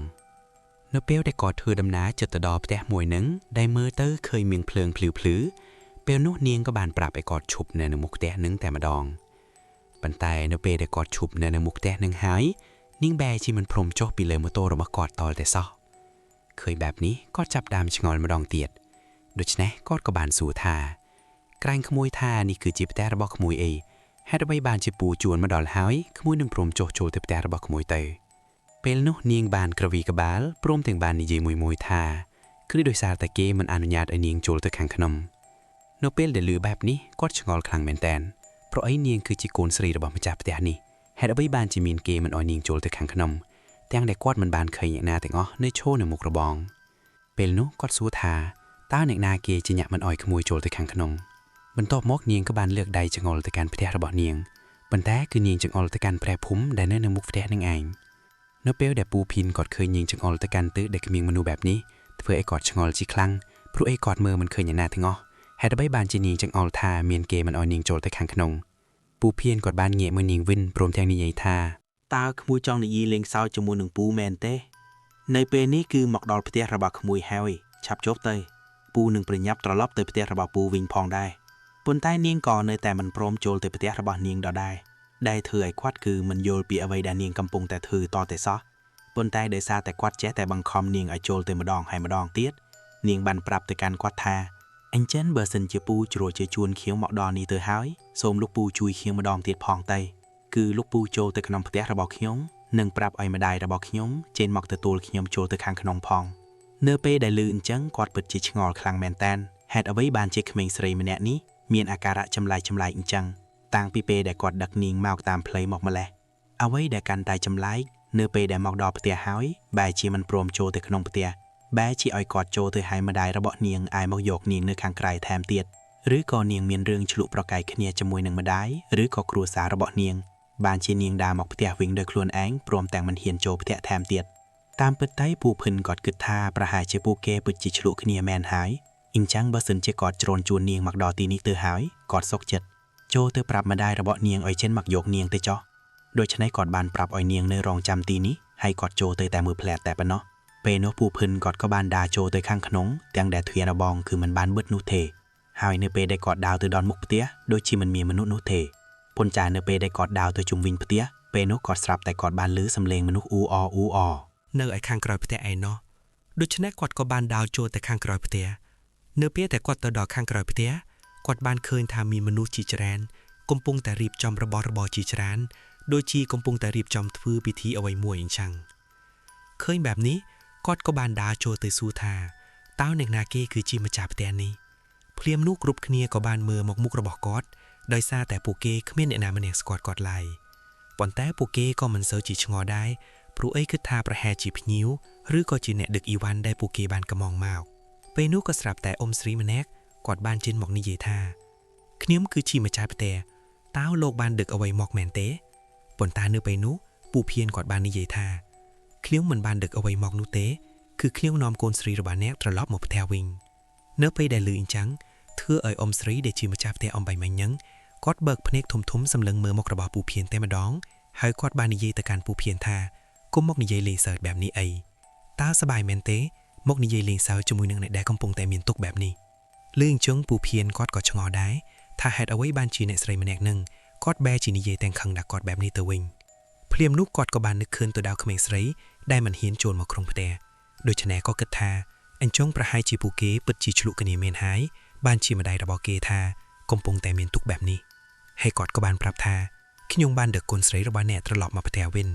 Speaker 1: เนเปลได้กอดเธอดำนาจดตัวดาวปะแตะมวยนึงได้เมื่อเตอร์เคยเมียงเพลิงพลื้อเปลนุเนียงก็บานปรับไอ กอดฉุบในมุกแตะนึงแต่มาดองปันไตเนเปได้กอดฉุบในมุกแตะนึงหายนิ่งแบชีมันพรมโจปีเลยมโตระมากอดต่อแต่ซอเคยแบบนี้ก็จับดามชงอนมาดองเตียดโดยฉะนั้นกอดก็บานสู่ทากลางขโมยทานี่คือจิบแต่ระบอกขโมยให้ระบายบานจิปูจวนมาดอลหายขโมยหนึ่งพรมโจเตบแต่ระบอกขโมยเตยเป็นนุเนียงบานกระวีกระบาลพร้อมถึงบานนิยมวยทาคือโดยสารตะเกมันอนุญาตไอเนียงโจลตะขังขนมโนเปลเดลือแบบนี้กอดชงอลคลังแมนแตนเพราะไอเนียงคือจิโกนสรีระบอกมาจากแต่นี่ให้ระบายบานจิมีนเกมันอ่อยเนียงโจลตะขังขนมแตงได้กอดมันบานเคยอย่างนาแต่งในโชว์ในมุกระบองเป็นนุกอดสู้ทาต้าเนกนาเกจะหยะมันอ่อยขโมยโจลตะขังขนมบรรทบมอกเนียงก็บานเลือกใดจังอลตะการแพร่ระบอเนียงบรรแท้คือเนียงจังอลตะการแพร่พุ่มได้ในมุกแพร่นั่งเองเนเปลได้ปูพินกอดเคยยิงจังอลตะการตื้อได้กระมิงมนูแบบนี้เพื่อไอกอดจังอลจีคลังเพราะไอกอดมือมันเคยอย่างนาถึงให้ระบายบานจีเนียงจังอลทาเมียนเกมันอ่อยเนียงโจลตะขังขนมปูเพียนกอดบานเงี่ยมือเนียงวินพรมแทงนิยัยทาตาขโมยจองในยีเล็งเศร้าจมูกหนึ่งปูแมนเต้ในเปนี้คือหมอกดอลเปเตระบาขโมยแฮวิชับจบเตยปูหนึ่งปริญญาตรลบเตยเปเตระบาปูวิงพองได้บนใต้เนียงก่อนในแต่มันพร้อมโจลเตยเปเตระบาเนียงดอได้เธอไอควัดคือมันโยลปีเอาไว้ดาเนียงกำปงแต่เธอต่อแต่ซอบนใต้เดซาแต่ควัดแจ๊แต่บังคอมเนียงไอโจลเตยมาดองให้มาดองเตี้ยเนียงบันปรับแต่การควัดทาอันเจนเบอร์เซนเจปูจรวดเจจวนเขียวหมอกดอนี่เตยหายโสมลูกปูจุยเขียวมาดองเตี้ยพองไตคือลูกปูโจลเตยขนมเปเตระบาเขียวหนึ่งปรับไอมาได้ระบอกขยมเจนหมอกตะตูลขยมโจตะคางขนมพองเนื้อเป้ได้ลื่นจังกอดเปิดจิชงอลคลังแมนแตนแฮดเอาไว้บานเจคเมงสรีมันแนนี้
Speaker 3: មានអាការៈចម្លែកអញ្ចឹងតាំងពីពេលដែលគាត់ដឹកនាងមកតាមផ្លូវមកម្លេះអ្វីដែលកាន់តែចម្លែកនៅពេលដែលមកដល់ផ្ទះហើយបែរជាមិនព្រមចូលទៅក្នុងផ្ទះបែរជាឲ្យគាត់ចូលទៅឲ្យម្ដាយរបស់នាងឯមកយកនាងនៅខាងក្រៅថែមទៀតឬក៏នាងមានរឿងឆ្លុះប្រកែកគ្នាជាមួយនឹងម្ដាយឬក៏គ្រួសាររបស់នាងបានជានាងដើរមកផ្ទះវិញដោយខ្លួនឯងព្រមទាំងមិនហ៊ានចូលផ្ទះថែមទៀតតាមពិតទៅពូភិនគាត់គិតថាប្រហែលជាពួកគេពិតជាឆ្លុះគ្នាមែនហើយអញ្ចឹងបើសិនជាគាត់ជ្រូនជួននាងមកដល់ទីនេះទៅហើយគាត់សុខចិត្តចូលទៅប្រាប់ម្ដាយរបស់នាងឲ្យចេញមកយកនាងទៅចោះដូច្នេះគាត់បានប្រាប់ឲ្យនាងនៅរងចាំទីនេះហើយគាត់ចូលទៅតែមើលផ្លែតតែប៉ុណ្ណោះពេលនោះពូភិនគាត់ក៏បានដើរចូលទៅខាងក្នុងទាំងដែលទ្វាររបងគឺមិនបានបិទនោះទេហើយនៅពេលដែលគាត់ដើរទៅដល់មុខផ្ទះដូចជាមិនមានមនុស្សនោះទេប៉ុន្តែនៅពេលដែលគាត់ដើរទៅជុំវិញផ្ទះពេលនោះគាត់ស្រាប់តែគាត់បានឮសំឡេងមនុស្សអ៊ូអនៅឯខាងក្រោយផ្ទះឯណោះដូច្នេះគាត់ក៏បានដើរចូលទៅខាងក្រោយផ្ទះនៅពេលដែលគាត់ទៅដល់ខាងក្រោយផ្ទះគាត់បានឃើញថាមានមនុស្សជាច្រើនកំពុងតែរៀបចំរបស់របរជាច្រើនដូចជាកំពុងតែរៀបចំធ្វើពិធីអ្វីមួយអញ្ចឹងឃើញបែបនេះគាត់ក៏បានដើរចូលទៅសួរថាតើអ្នកណាគេគឺជាម្ចាស់ផ្ទះនេះភ្លាមនោះគ្រប់គ្នាក៏បានមើលមកមុខរបស់គាត់ដោយសារតែពួកគេគ្មានអ្នកណាម្នាក់ស្គាល់គាត់ឡើយប៉ុន្តែពួកគេក៏មិនសូវជាឆ្ងល់ដែរព្រោះអីគិតថាប្រហែលជាភ្ញៀវឬក៏ជាអ្នកដឹកអ៊ីវ៉ាន់ដែលពួកគេបានកំងមកពេលនោះក៏ស្រាប់តែអ៊ំស្រីម្នាក់គាត់បានជិនមកនិយាយថាខ្ញុំគឺជាម្ចាស់ផ្ទះតើលោកបានដឹកអ្វីមកមែនទេប៉ុន្តែនៅពេលនោះពូភៀនគាត់បាននិយាយថាខ្ញុំមិនបានដឹកអ្វីមកនោះទេគឺខ្ញុំនាំកូនស្រីរបស់អ្នកត្រឡប់មកផ្ទះវិញនៅពេលដែលឮអញ្ចឹងធ្វើឲ្យអ៊ំស្រីដែលជាម្ចាស់ផ្ទះអំបៃមិញហ្នឹងគាត់បើកភ្នែកធំសម្លឹងមើលមុខរបស់ពូភៀនតែម្ដងហើយគាត់បាននិយាយទៅកាន់ពូភៀនថាគុំមកនិយាយលេងសើចបែបនេះអីតើសប្បាយមែនទេមកនិយាយលេងសើចជាមួយនឹងអ្នកដែលកំពុងតែមានទុក្ខបែបនេះឮអញ្ចឹងពូភៀនគាត់ក៏ឆ្ងល់ដែរថាហេតុអ្វីបានជាអ្នកស្រីម្នាក់ហ្នឹងគាត់បែរជានិយាយទាំងខឹងដាក់គាត់បែបនេះទៅវិញភ្លាមនោះគាត់ក៏បាននឹកឃើញទៅដល់ក្មេងស្រីដែលមិនហ៊ានចូលមកក្នុងផ្ទះដូច្នេះក៏គិតថាអញ្ចឹងប្រហែលជាពួកគេពិតជាឆ្លុះគ្នាមែនហើយបានជាម្ដាយរបស់គេថាកំពុងតែមានទុក្ខបែបនេះហើយគាត់ក៏បានប្រាប់ថាខ្ញុំបានដឹកកូនស្រីរបស់អ្នកត្រឡប់មកផ្ទះវិញ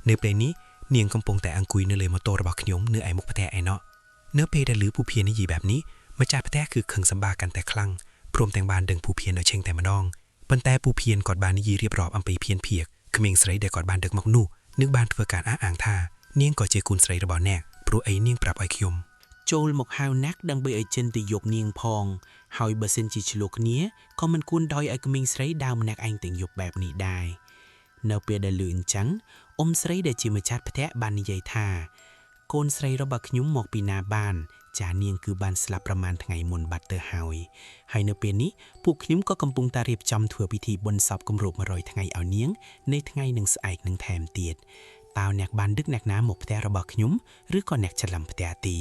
Speaker 3: នៅពេលនេះនាងកំពុងតែអង្គុយនៅលើម៉ូតូរបស់ខ្ញុំនៅឯមុខផ្ទះឯណោះនៅពេលដែលឮពូភៀននិយាយបែបនេះម្ចាស់ផ្ទះគឺខឹងសម្បាកាន់តែខ្លាំងព្រមទាំងបានដឹងពូភៀនឲ្យឆេងតែម្ដងប៉ុន្តែពូភៀនគាត់បាននិយាយរៀបរាប់អំពីភៀនភៀកក្មេងស្រីដែលគាត់បានដឹកមកនោះនឹងបានធ្វើការអះអាងថានាងក៏ជាកូនស្រីរបស់អ្នកព្រោះអីនាងប្រាប់ឲ្យខ្ញុំចូលមកហៅណាក់ដើម្បីឲ្យចិនទៅយកនាងផងហើយបើសិនជាឆ្លោះគ្នាក៏មិនគួរដោយឲ្យក្មេងស្រីដើរម្នាក់ឯងទាំងយប់បែបនេះដែរនៅពេលដែលលឺអញ្ចឹងអ៊ំស្រីដែលជាម្ចាស់ផ្ទះបាននិយាយថាកូនស្រីរបស់ខ្ញុំមកពីណាបានចានាងគឺបានស្លាប់ប្រមាណថ្ងៃមុនបាត់ទៅហើយនៅពេលនេះពួកខ្ញុំក៏កំពុងតែរៀបចំធ្វើពិធីបុណ្យសពគម្រប់100ថ្ងៃឲ្យនាងในថ្ងៃនឹងស្អែកនឹងថែមទៀតតើអ្នកបានដឹកអ្នកណាមកផ្ទះរបស់ខ្ញុំឬក៏អ្នកច្រឡំផ្ទះទី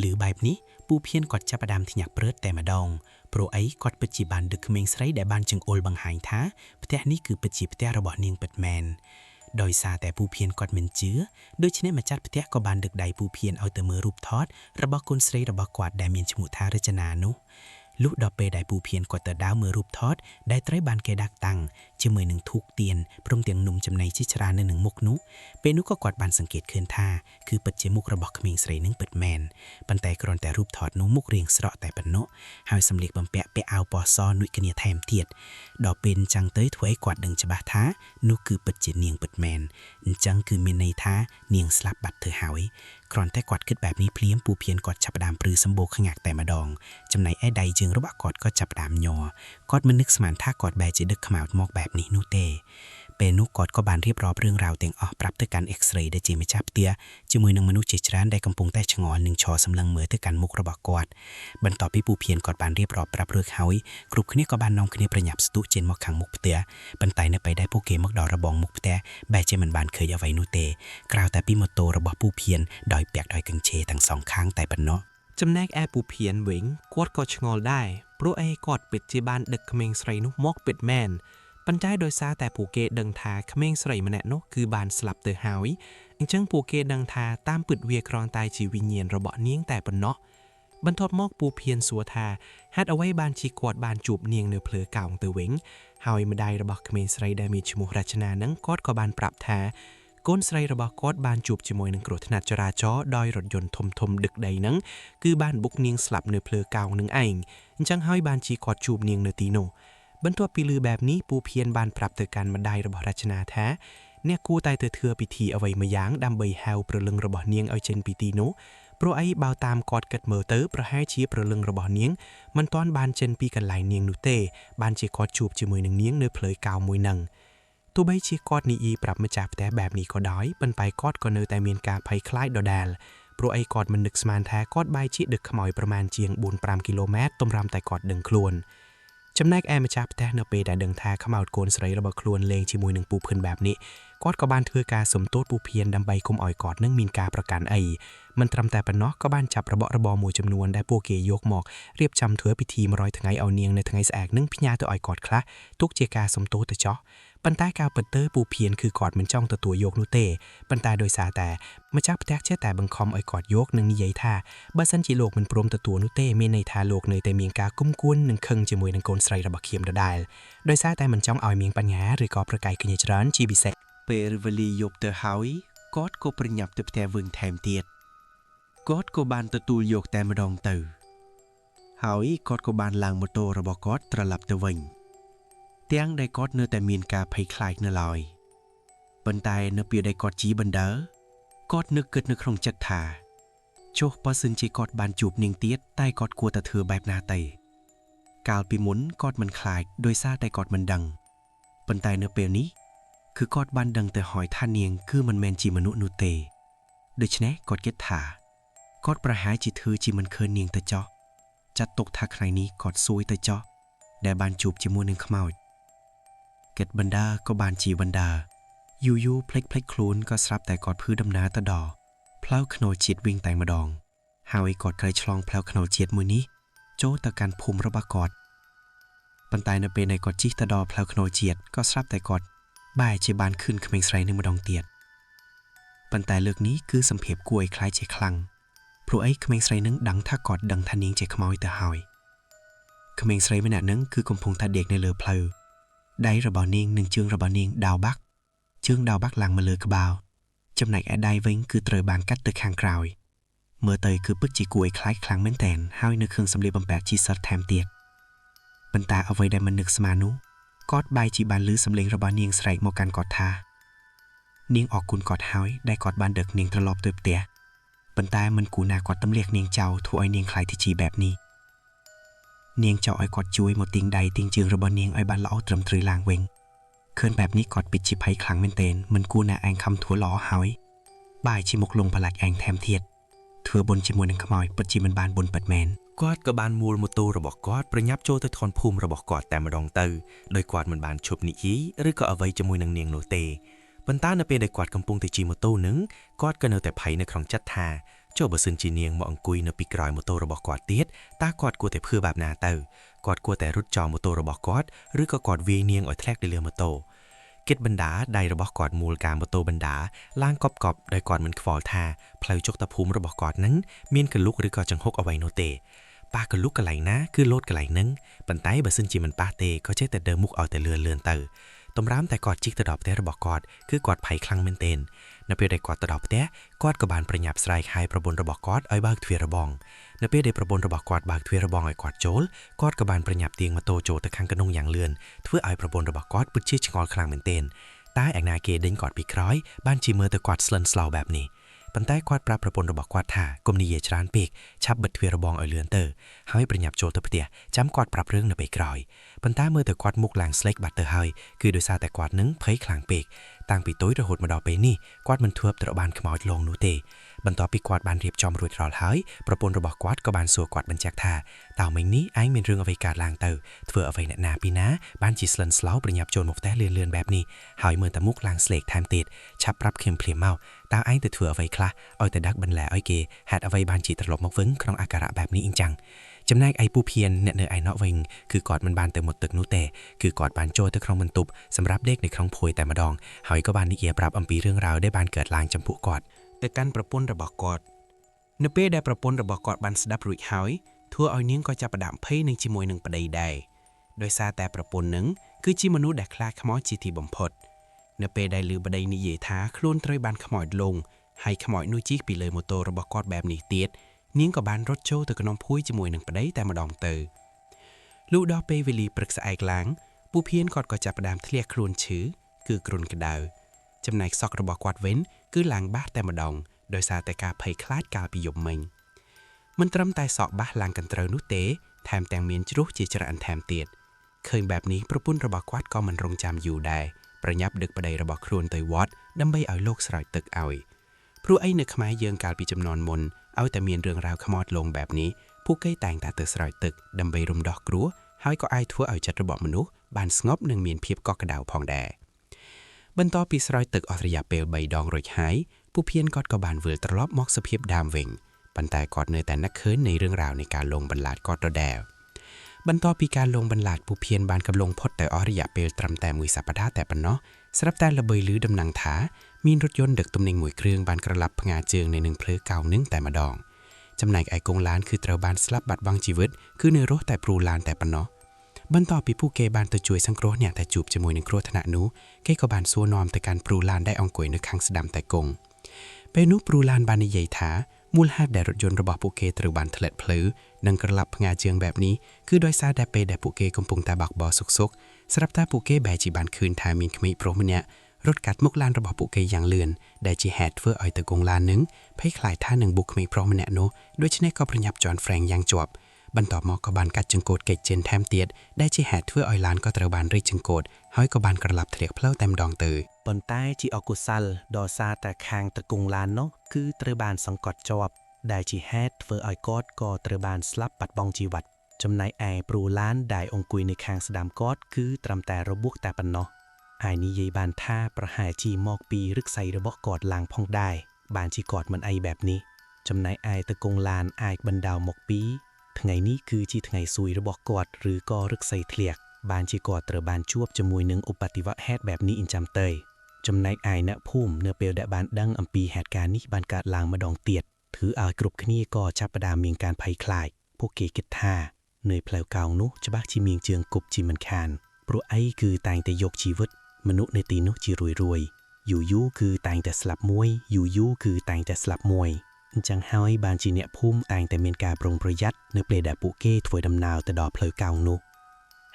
Speaker 3: ឬបែបនេះពូភៀនគាត់ចាប់ផ្ដើមថ្ញាក់ព្រឺតតែម្ដងព្រោះអីគាត់ពិតជាបានដឹកក្មេងស្រីដែលបានចង្អុលបង្ហាញថាផ្ទះនេះគឺពិតជាផ្ទះរបស់នាងពិតមែនដោយសារតែពូភៀនគាត់មិនជឿដូច្នេះម្ចាស់ផ្ទះក៏បានដឹកដៃពូភៀនឲ្យទៅមើលរូបថតរបស់កូនស្រីរបស់គាត់ដែលមានឈ្មោះថារចនានោះលុះដល់ពេលដែលពូភៀនគាត់ទៅដើរមើលរូបថតដែលត្រូវបានគេដាក់តាំងជាមួយនឹងធូបទៀនព្រមទាំងនំចំណីជាច្រើននៅនឹងមុខនោះពេលនោះក៏គាត់បានសង្កេតឃើញថាគឺពិតជាមុខរបស់ក្មេងស្រីនឹងពិតមែនប៉ុន្តែគ្រាន់តែរូបថតនោះមុខរៀងស្រក់តែប៉ុណ្ណោះហើយសម្លៀកបំពាក់អាវពណ៌សនួចគ្នាថែមទៀតដល់ពេលអញ្ចឹងទៅធ្វើឲ្យគាត់ដឹងច្បាស់ថានោះគឺពិតជានាងពិតមែនអញ្ចឹងគឺមានន័យថានាងស្លាប់បាត់ទៅហើយគ្រាន់តែគាត់គិតបែបនេះភ្លាមពូភៀនគាត់ចាប់ផ្ដើមព្រឺសម្បូរខ្ញាក់តែម្ដងចំណែកឯដៃជើងរបស់គាត់ក៏ចាប់ផ្ដើមញ័រគាត់មិននឹកស្មានថាគាត់បែរជាដឹកខ្មោចមកបែបនេះនោះទេពេលនោះគាត់ក៏បានរៀបរាប់រឿងរ៉ាវទាំងអស់ប្រាប់ទៅកាន់ X-ray ដែលជាម្ចាស់ផ្ទះជាមួយនឹងមនុស្សជាច្រើនដែលកំពុងតែឆ្ងល់នឹងឈរសម្លឹងមើលទៅកាន់មុខរបស់គាត់បន្ទាប់ពីពូភៀនគាត់បានរៀបរាប់ប្រាប់រឿងហើយគ្រប់គ្នាក៏បាននាំគ្នាប្រញាប់ស្ទុះចេញមកខាងមុខផ្ទះប៉ុន្តែនៅពេលដែលពួកគេមកដល់របងមុខផ្ទះបែរជាមិនបានឃើញអ្វីនោះទេក្រៅតែពីម៉ូតូរបស់ពូភៀនដោយពាក់ដោយកញ្ឆេទាំងសងខាងតែប៉ុណ្ណោះ
Speaker 1: ចំណែកឯពូភៀនវិញគាត់ក៏ឆ្ងល់ដែរព្រោះអីគាត់ពិតជាបានដឹកក្មេងស្រីនោះមកពិតមែនប៉ុន្តែដោយសារតែពួកគេដឹងថាក្មេងស្រីម្នាក់នោះគឺបានស្លាប់ទៅហើយអញ្ចឹងពួកគេដឹងថាតាមពិតវាគ្រាន់តែជាវិញ្ញាណរបស់នាងតែប៉ុណ្ណោះបន្ទាប់មកពូភៀនសួរថាហេតុអ្វីបានជាគាត់បានជួបនាងនៅភ្លើកោងទៅវិញហើយម្ដាយរបស់ក្មេងស្រីដែលមានឈ្មោះរចនានឹងគាត់ក៏បានប្រាប់ថា
Speaker 2: កូនស្រីរបស់គាត់បានជួបជាមួយនឹងគ្រោះថ្នាក់ចរាចរណ៍ដោយរថយន្តធំដឹកដីហ្នឹងគឺបានបុកនាងស្លាប់នៅភ្លើកោងនឹងឯងអញ្ចឹងហើយបានជាគាត់ជួបនាងនៅទីនោះបន្ទាប់ពីឮបែបនេះពូភៀនបានប្រាប់ទៅកាន់ម្ដាយរបស់រចនាថាអ្នកគួរតែទៅធ្វើពិធីអ្វីមួយយ៉ាងដើម្បីហៅព្រលឹងរបស់នាងឲ្យចេញពីទីនោះព្រោះអីបើតាមគាត់គិតមើលទៅប្រហែលជាព្រលឹងរបស់នាងមិនទាន់បានចេញពីកន្លែងនាងនោះទេបានជាគាត់ជួបជាមួយនឹងនាងនៅភ្លើកោងមួយហ្នឹងទោះបីជាគាត់និយាយប្រាប់ម្ចាស់ផ្ទះបែបនេះក៏ដោយប៉ុន្តែគាត់ក៏នៅតែមានការភ័យខ្លាចដដែលព្រោះអីគាត់មិននឹកស្មានថាគាត់បែរជាដឹកខ្មោយប្រមាណជាង 4-5 គីឡូម៉ែត្រតម្រាំតែគាត់ដឹងខ្លួនចំណែកឯម្ចាស់ផ្ទះនៅពេលដែលដឹងថាខ្មោចកូនស្រីរបស់ខ្លួនលេងជាមួយនឹងពូភឿនបែបនេះគាត់ក៏បានធ្វើការសំទោសពូភៀនដើម្បីកុំឲ្យគាត់នឹងមានការប្រកាន់អីមិនត្រឹមតែប៉ុណ្ណោះក៏បានចាប់របស់របរមួយចំនួនដែលពួកគេយកមករៀបចំធ្វើពិធី100ថ្ងៃឲ្យនាងនៅថ្ងៃស្អែកនឹងផ្ញើទៅឲ្យគាត់ខ្លះទុកជាការសំទោសទៅចោះប៉ុន្តែការពិតទៅពូភៀនគឺគាត់មិនចង់ទទួលយកនោះទេប៉ុន្តែដោយសារតែម្ចាស់ផ្ទះចេះតែបង្ខំឲ្យគាត់យកនិងនិយាយថាបើសិនជាលោកមិនព្រមទទួលនោះទេមានន័យថាលោកនៅតែមានការគុំគួននិងខឹងជាមួយនឹងកូនស្រីរបស់ខៀមដដែលដោយសារតែមិនចង់ឲ្យមានបញ្ហាឬក៏ប្រកែកគ្នាច្រើនជាពិសេសពេលវេលាយប់ទៅហើយគាត់ក៏ប្រញាប់ទៅផ្ទះវិញថែមទៀតគាត់ក៏បានទទួលយកតែម្ដងទៅហើយគាត់ក៏បានឡើងម៉ូតូរបស់គាត់ត្រឡប់ទៅវិញទាំងដែលគាត់នៅតែមានការភ័យខ្លាចនៅឡើយប៉ុន្តែនៅពេលដែលគាត់ជិះបណ្ដើរគាត់នឹកគិតនៅក្នុងចិត្តថាចុះបើសិនជាគាត់បានជួបនាងទៀតតែគាត់គួរតែធ្វើបែបណាទៅកាលពីមុនគាត់មិនខ្លាចដោយសារតែគាត់មិនដឹងប៉ុន្តែនៅពេលនេះគឺគាត់បានដឹងទៅហើយថានាងគឺមិនមែនជាមនុស្សនោះទេដូច្នេះគាត់គិតថាគាត់ប្រហែលជាធ្វើជាមិនឃើញនាងទៅចោះចាត់ទុកថាថ្ងៃនេះគាត់សួយទៅចោះដែលបានជួបជាមួយនឹងខ្មោចគិតបណ្ដាក៏បានជាបណ្ដាយូរភ្លេចខ្លួនក៏ស្រាប់តែគាត់ភឺដំណើរទៅដល់ផ្លូវខ្នល់ជាតិវិញតែម្ដងហើយគាត់ក្រៃឆ្លងផ្លូវខ្នល់ជាតិមួយនេះចូលទៅកាន់ភូមិរបស់គាត់ប៉ុន្តែនៅពេលដែលគាត់ជិះទៅដល់ផ្លូវខ្នល់ជាតិក៏ស្រាប់តែគាត់បែរជាបានឃើញក្មេងស្រីនឹងម្ដងទៀតប៉ុន្តែលើកនេះគឺសម្ភារគួរឲ្យខ្លាចជាខ្លាំងព្រោះអីក្មេងស្រីនឹងដឹងថាគាត់ដឹងថានាងជាខ្មោចទៅហើយក្មេងស្រីម្នាក់នឹងគឺកំពុងតែដេកនៅលើផ្លូវដៃរបស់នាងនិងជើងរបស់នាងដាវបាក់ជើងដាវបាក់ឡើងមកលើក្បាលចំណែកឯដៃវិញគឺត្រូវបានកាត់ទៅខាងក្រោយមើលទៅគឺពិតជាគួរឲ្យខ្លាចខ្លាំងមែនទែនហើយនៅគ្រឿងសម្លៀកបំពាក់ជាសិតថែមទៀតប៉ុន្តែអ្វីដែលមិននឹកស្មាននោះគាត់បែរជាបានឮសំឡេងរបស់នាងស្រែកមកកាន់គាត់ថានាងអរគុណគាត់ហើយដែលគាត់បានដឹកនាងត្រឡប់ទៅផ្ទះប៉ុន្តែមិនគួរណាគាត់ទម្លាក់នាងចោលធ្វើឲ្យនាងខ្លាចទៅជាបែបនេះនាងចោលឲ្យគាត់ជួយមកទាញដៃទាញជើងរបស់នាងឲ្យបានល្អត្រឹមត្រូវឡើងវិញឃើញបែបនេះគាត់ពិតជាភ័យខ្លាំងមែនទែនមិនគួរណាឯងខំធ្វើល្អហើយបែរជាមុខលងប្រឡាក់ឯងថែមទៀតធ្វើបុណ្យជាមួយនឹងខ្មោចពិតជាមិនបានបុណ្យពិតមែនគាត់ក៏បានមួលម៉ូតូរបស់គាត់ប្រញាប់ចូលទៅថនភូមិរបស់គាត់តែម្ដងទៅដោយគាត់មិនបានឈប់និយាយឬក៏អ្វីជាមួយនឹងនាងនោះទេប៉ុន្តែនៅពេលដែលគាត់កំពុងទៅជិះម៉ូតូនឹងគាត់ក៏នៅតែភ័យនៅក្នុងចិត្តថាចុះបើសិនជានាងមកអង្គុយនៅពីក្រោយម៉ូតូរបស់គាត់ទៀតតើគាត់គួរតែធ្វើបែបណាទៅគាត់គួរតែរត់ចោលម៉ូតូរបស់គាត់ឬក៏គាត់វាយនាងឲ្យធ្លាក់ទៅលើម៉ូតូគិតបណ្ដាដៃរបស់គាត់មូលការម៉ូតូបណ្ដាឡើងកប់ដោយគាត់មិនខ្វល់ថាផ្លូវចុកតាភូមិរបស់គាត់នឹងមានកលុកឬក៏ចង្ហុកអ្វីនោះទេប៉ះកលុកកន្លែងណាគឺលោតកន្លែងហ្នឹងប៉ុន្តែបើសិនជាមិនប៉ះទេក៏ចេះតែដើរមុខឲ្យតែលឿនទៅតម្រាំតែគាត់ជីកទៅដល់ផ្ទះរបស់គាត់គឺគាត់ភ័យខ្លាំងមែនទែននៅពេលដែលគាត់ទៅដល់ផ្ទះគាត់ក៏បានប្រញាប់ស្រែកហៅប្រពន្ធរបស់គាត់ឲ្យបើកទ្វាររបងនៅពេលដែលប្រពន្ធរបស់គាត់បើកទ្វាររបងឲ្យគាត់ចូលគាត់ក៏បានប្រញាប់ទាញម៉ូតូចូលទៅខាងកណ្ដុងយ៉ាងលឿនធ្វើឲ្យប្រពន្ធរបស់គាត់ពិតជាឆ្ងល់ខ្លាំងមែនទែនតែឯណាគេដេញគាត់ពីក្រោយបានជាមើលទៅគាត់ស្លិនស្លោបែបនេះប៉ុន្តែគាត់ប្រាប់ប្រពន្ធរបស់គាត់ថាកុំនិយាយច្រើនពេកឆាប់បិទទ្វាររបងឲ្យលឿនទៅហើយប្រញាប់ចូលទៅផ្ទះចាំគាត់ប្រាប់រឿងនៅពេលក្រោយប៉ុន្តែមើលទៅគាត់មុខឡើងស្លេកបាត់ទៅហើយគឺដោយសារតែគាត់នឹងភ័យខ្លាំងពេកតាំងពីទុយរហូតមកដល់ពេលនេះគាត់មិនធ្លាប់ត្រូវបានខ្មោចលងនោះទេបន្ទាប់ពីគាត់បានរៀបចំរួចរាល់ហើយប្រពន្ធរបស់គាត់ក៏បានសួរគាត់បញ្ជាក់ថាតើមិញនេះឯងមានរឿងអ្វីកើតឡើងទៅធ្វើអ្វីអ្នកណាពីណាបានជាស្លិនស្លោប្រញាប់ចូលមកផ្ទះលឿនបែបនេះហើយមើលតែមុខឡើងស្លេកថែមទៀតឆាប់ប្រាប់ខ្ញុំភ្លាមមកតើឯងទៅធ្វើអ្វីខ្លះឲ្យតែដឹកបន្លែឲ្យគេហេតុអ្វីបានជាត្រឡប់មកវិញក្នុងអាការៈបែបនេះអញ្ចឹងចំណែកឯពូភៀនអ្នកនៅឯណោះវិញគឺគាត់មិនបានទៅមុតទឹកនោះទេគឺគាត់បានចូលទៅក្នុងបន្ទប់សម្រាប់ដេកនៅក្នុងភួយតែម្ដងហើយក៏បាននិយាយប្រាប់អំពីរឿងរ៉ាវដែលបានកើតឡើងចំពោះគាត់ទៅកាន់ប្រពន្ធរបស់គាត់នៅពេលដែលប្រពន្ធរបស់គាត់បានស្ដាប់រួចហើយធ្វើឲ្យនាងក៏ចាប់ផ្ដើមភ័យនឹងជាមួយនឹងប្តីដែរដោយសារតែប្រពន្ធនឹងគឺជាមនុស្សដែលខ្លាចខ្មោចជាទីបំផុត នៅពេលដែលលឺបដីនិយាយថាខ្លួនត្រូវបានខ្មោចលងហើយខ្មោចនោះជិះពីលើម៉ូតូរបស់គាត់បែបនេះទៀតនាងក៏បានរត់ចូលទៅក្នុងភួយជាមួយនឹងប្តីតែម្ដងទៅលុះដល់ពេលវេលាព្រឹកស្អែកឡើងពូភៀនគាត់ក៏ចាប់ផ្ដើមធ្លះខ្លួនឈឺគឺគ្រុនក្តៅចំណែកសក់របស់គាត់វិញគឺឡើងបាសតែម្ដងដោយសារតែការភ័យខ្លាចកាលពីយប់មិញមិនត្រឹមតែសក់បាសឡើងកន្ត្រូវនោះទេថែមទាំងមានជ្រុះជាច្រើនថែមទៀតឃើញបែបនេះប្រពន្ធរបស់គាត់ក៏មិនរងចាំយូរដែរប្រញាប់ដឹកប្តីរបស់ខ្លួនទៅវត្តដើម្បីឲ្យលោកស្រោចទឹកឲ្យព្រោះអីនៅខ្មែរយើងកាលពីចំនួនមុនឲ្យតែមានរឿងរ៉ាវខ្មោចលងបែបនេះពួកគេតែងតែទៅស្រោចទឹកដើម្បីរំដោះគ្រោះហើយក៏អាចធ្វើឲ្យចិត្តរបស់មនុស្សបានស្ងប់និងមានភាពកក់ក្ដៅផងដែរបន្ទាប់ពីស្រោចទឹកអស់រយៈពេល3ដងរួចហើយពូភៀនគាត់ក៏បានវិលត្រឡប់មកសភាពដើមវិញប៉ុន្តែគាត់នៅតែនឹកឃើញនៃរឿងរ៉ាវនៃការលងបន្លាចគាត់ដដែលបន្ទាប់ពីការលងបន្លាចពូភៀនបានកំឡុងផុតទៅអស់រយៈពេលត្រឹមតែ1សប្តាហ៍តែប៉ុណ្ណោះស្រាប់តែល្បីឮដំណឹងថាមានរថយន្តដឹកទំនិញមួយគ្រឿងបានក្រឡាប់ផ្ងាជើងនៅនឹងភ្លើកៅនឹងតែម្ដងចំណែកឯកងឡានគឺត្រូវបានស្លាប់បាត់បង់ជីវិតគឺនៅរស់តែព្រូឡានតែប៉ុណ្ណោះបន្ទាប់ពីពួកគេបានទៅជួយសង្គ្រោះអ្នកដែលជួបជាមួយនឹងគ្រោះថ្នាក់នោះគេក៏បានសួរនាំទៅកាន់ព្រូឡានដែលអង្គុយនៅខាងស្ដាំតែគង់ពេលនោះព្រូឡានបាននិយាយថាមូលហេតុដែលរថយន្តរបស់ពួកគេត្រូវបានធ្លាក់ភ្លឺនិងក្រឡាប់ផ្ងាជើងបែបនេះគឺដោយសារតែពេលដែលពួកគេកំពុងតែបាក់បោសុកសុកស្រាប់តែពួកគេបែរជាបានឃើញថាមានក្មេងប្រុសម្នាក់រត់កាត់មុខឡានរបស់ពួកគេយ៉ាងលឿនដែលជាហេតុធ្វើឲ្យទៅគង់ឡាននឹងភ័យខ្លាចថានឹងបុកក្មេងប្រុសម្នាក់នោះដូច្នេះក៏ប្រញាប់ជន់ហ្វ្រេងយ៉ាងជាប់បន្ទាប់មកក៏បានកាត់ចង្កូតកិច្ចជិនថែមទៀតដែលជាហេតុធ្វើឲ្យឡានក៏ត្រូវបានរីកចង្កូតហើយក៏បានក្រឡាប់ធ្លាក់ផ្លូវតែម្ដងទៅប៉ុន្តែជាអកុសលដោយសារតែខាងតកុងឡាននោះគឺត្រូវបានសង្កត់ជាប់ដែលជាហេតុធ្វើឲ្យគាត់ក៏ត្រូវបានស្លាប់បាត់បង់ជីវិតចំណែកឯព្រូឡានដែលអង្គុយនៅខាងស្ដាំគាត់គឺត្រឹមតែរបួសតែប៉ុណ្ណោះហើយនិយាយបានថាប្រហែលជាមកពីរឹកសីរបស់គាត់ឡើងផងដែរបានជាគាត់មិនអីបែបនេះចំណែកឯតកុងឡានអាចបណ្ដាលមកពីថ្ងៃនេះគឺជាថ្ងៃសួយរបស់គាត់ឬក៏រឹកសីធ្លាក់បានជាគាត់ត្រូវបានជួបជាមួយនឹងឧបទ្ទវហេតុបែបនេះអញ្ចឹងទៅចំណែកឯអ្នកភូមិនៅពេលដែលបានដឹងអំពីហេតុការណ៍នេះបានកើតឡើងម្ដងទៀតធ្វើឲ្យគ្រប់គ្នាក៏ចាប់ផ្ដើមមានការភ័យខ្លាចពួកគេគិតថានៅផ្លូវកោងនោះច្បាស់ជាមានជើងគប់ជាមិនខានព្រោះអីគឺតែងតែយកជីវិតមនុស្សនៅទីនោះជារួយយូរគឺតែងតែស្លាប់មួយយូរគឺតែងតែស្លាប់មួយអញ្ចឹងហើយបានជាអ្នកភូមិតែងតែមានការប្រុងប្រយ័ត្ននៅពេលដែលពួកគេធ្វើដំណើរទៅដល់ផ្លូវកោងនោះ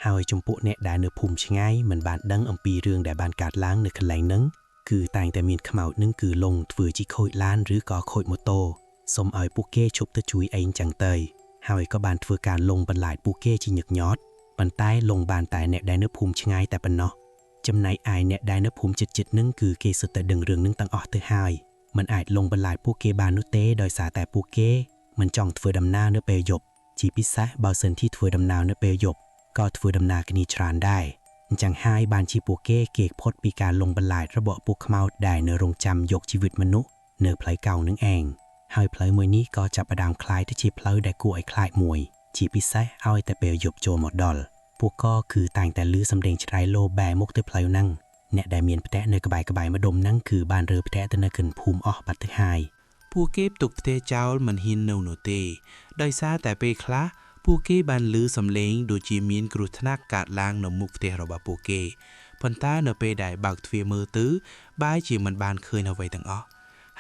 Speaker 2: ហើយចំពោះអ្នកដែលនៅភូមិឆ្ងាយមិនបានដឹងអំពីរឿងដែលបានកើតឡើងនៅកន្លែងហ្នឹងគឺតែងតែមានខ្មោចនឹងគឺលងធ្វើជាខូចឡានឬក៏ខូចម៉ូតូសូមឲ្យពួកគេឈប់ទៅជួយអីចឹងទៅហើយក៏បានធ្វើការលងបន្លាចពួកគេជាញឹកញាប់ប៉ុន្តែលងបានតែអ្នកដែលនៅភូមិឆ្ងាយតែប៉ុណ្ណោះចំណែកឯអ្នកដែលនៅភូមិជិតៗនឹងគឺគេសុទ្ធតែដឹងរឿងនឹងទាំងអស់ទៅហើយមិនអាចលងបន្លាចពួកគេបាននោះទេដោយសារតែពួកគេមិនចង់ធ្វើដំណើរនៅពេលយប់ជាពិសេសបើសិនជាធ្វើដំណើរនៅពេលយប់ក៏ធ្វើដំណើរគ្នាច្រើនដែរអញ្ចឹងហើយបានជាពួកគេផុតពីការលងបន្លាចរបស់ពួកខ្មោចដែលនៅរងចាំយកជីវិតមនុស្សនៅផ្លូវកោងនឹងឯងហើយផ្លូវមួយនេះក៏ចាប់ផ្ដើមคล้ายទៅជាផ្លូវដែលគួរឲ្យខ្លាចមួយជាពិសេសឲ្យតែពេលយប់ចូលមកដល់ពួកក៏គឺតែងតែលឺសំឡេងឆ្លៃលោបែរមុខទៅផ្លូវហ្នឹងអ្នកដែលមានផ្ទះនៅក្បែរម្ដុំហ្នឹងគឺបានរើផ្ទះទៅនៅគិនភូមិអស់បាត់ទៅហើយ
Speaker 3: ពួកគេផ្ទុកផ្ទះចោលមិនហ៊ាននៅនោះទេដោយសារតែពេលខ្លះពួកគេបានលឺសំឡេងដូចជាមានគ្រោះថ្នាក់កើតឡើងនៅមុខផ្ទះរបស់ពួកគេប៉ុន្តែនៅពេលដែលបើកទ្វារមើលទៅបែរជាមិនបានឃើញអ្វីទាំងអស់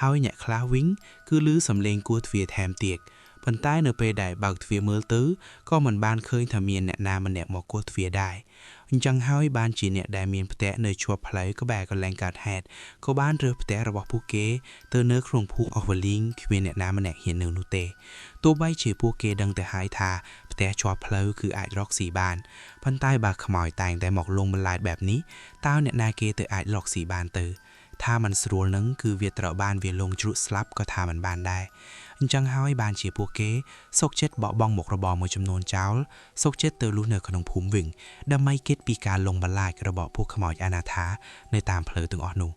Speaker 3: ហើយអ្នកខ្លះវិញគឺលឺសំឡេងគោះទ្វារថែមទៀតប៉ុន្តែនៅពេលដែលបើកទ្វារមើលទៅក៏មិនបានឃើញថាមានអ្នកណាម្នាក់មកគោះទ្វារដែរអញ្ចឹងហើយបានជាអ្នកដែលមានផ្ទះនៅជាប់ផ្លូវក្បែរកន្លែងកើតហេតុក៏បានរើផ្ទះរបស់ពួកគេទៅនៅក្នុងភូមិអស់វលីងគ្មានអ្នកណាម្នាក់ហ៊ាននៅនោះទេទោះបីជាពួកគេដឹងទៅហើយថាផ្ទះជាប់ផ្លូវគឺអាចរកស៊ីបានប៉ុន្តែបើខ្មោចតែងតែមកលងបន្លាចបែបនេះតើអ្នកណាគេទៅអាចរកស៊ីបានទៅថាมันស្រួលនឹងគឺវាត្រូវបានវាលងជ្រក់ស្លាប់ក៏ថាมันបានដែរអញ្ចឹងហើយបានជាពួកគេសុកចិត្តបោះបង់មុខរបរមួយចំនួនចោលសុកចិត្តទៅលុះនៅក្នុងភូមិវិញដើម្បីគិតពីការលងបន្លាចរបស់ពួកខ្មោចអនាថានៅតាមផ្លូវទាំងអស់នោះ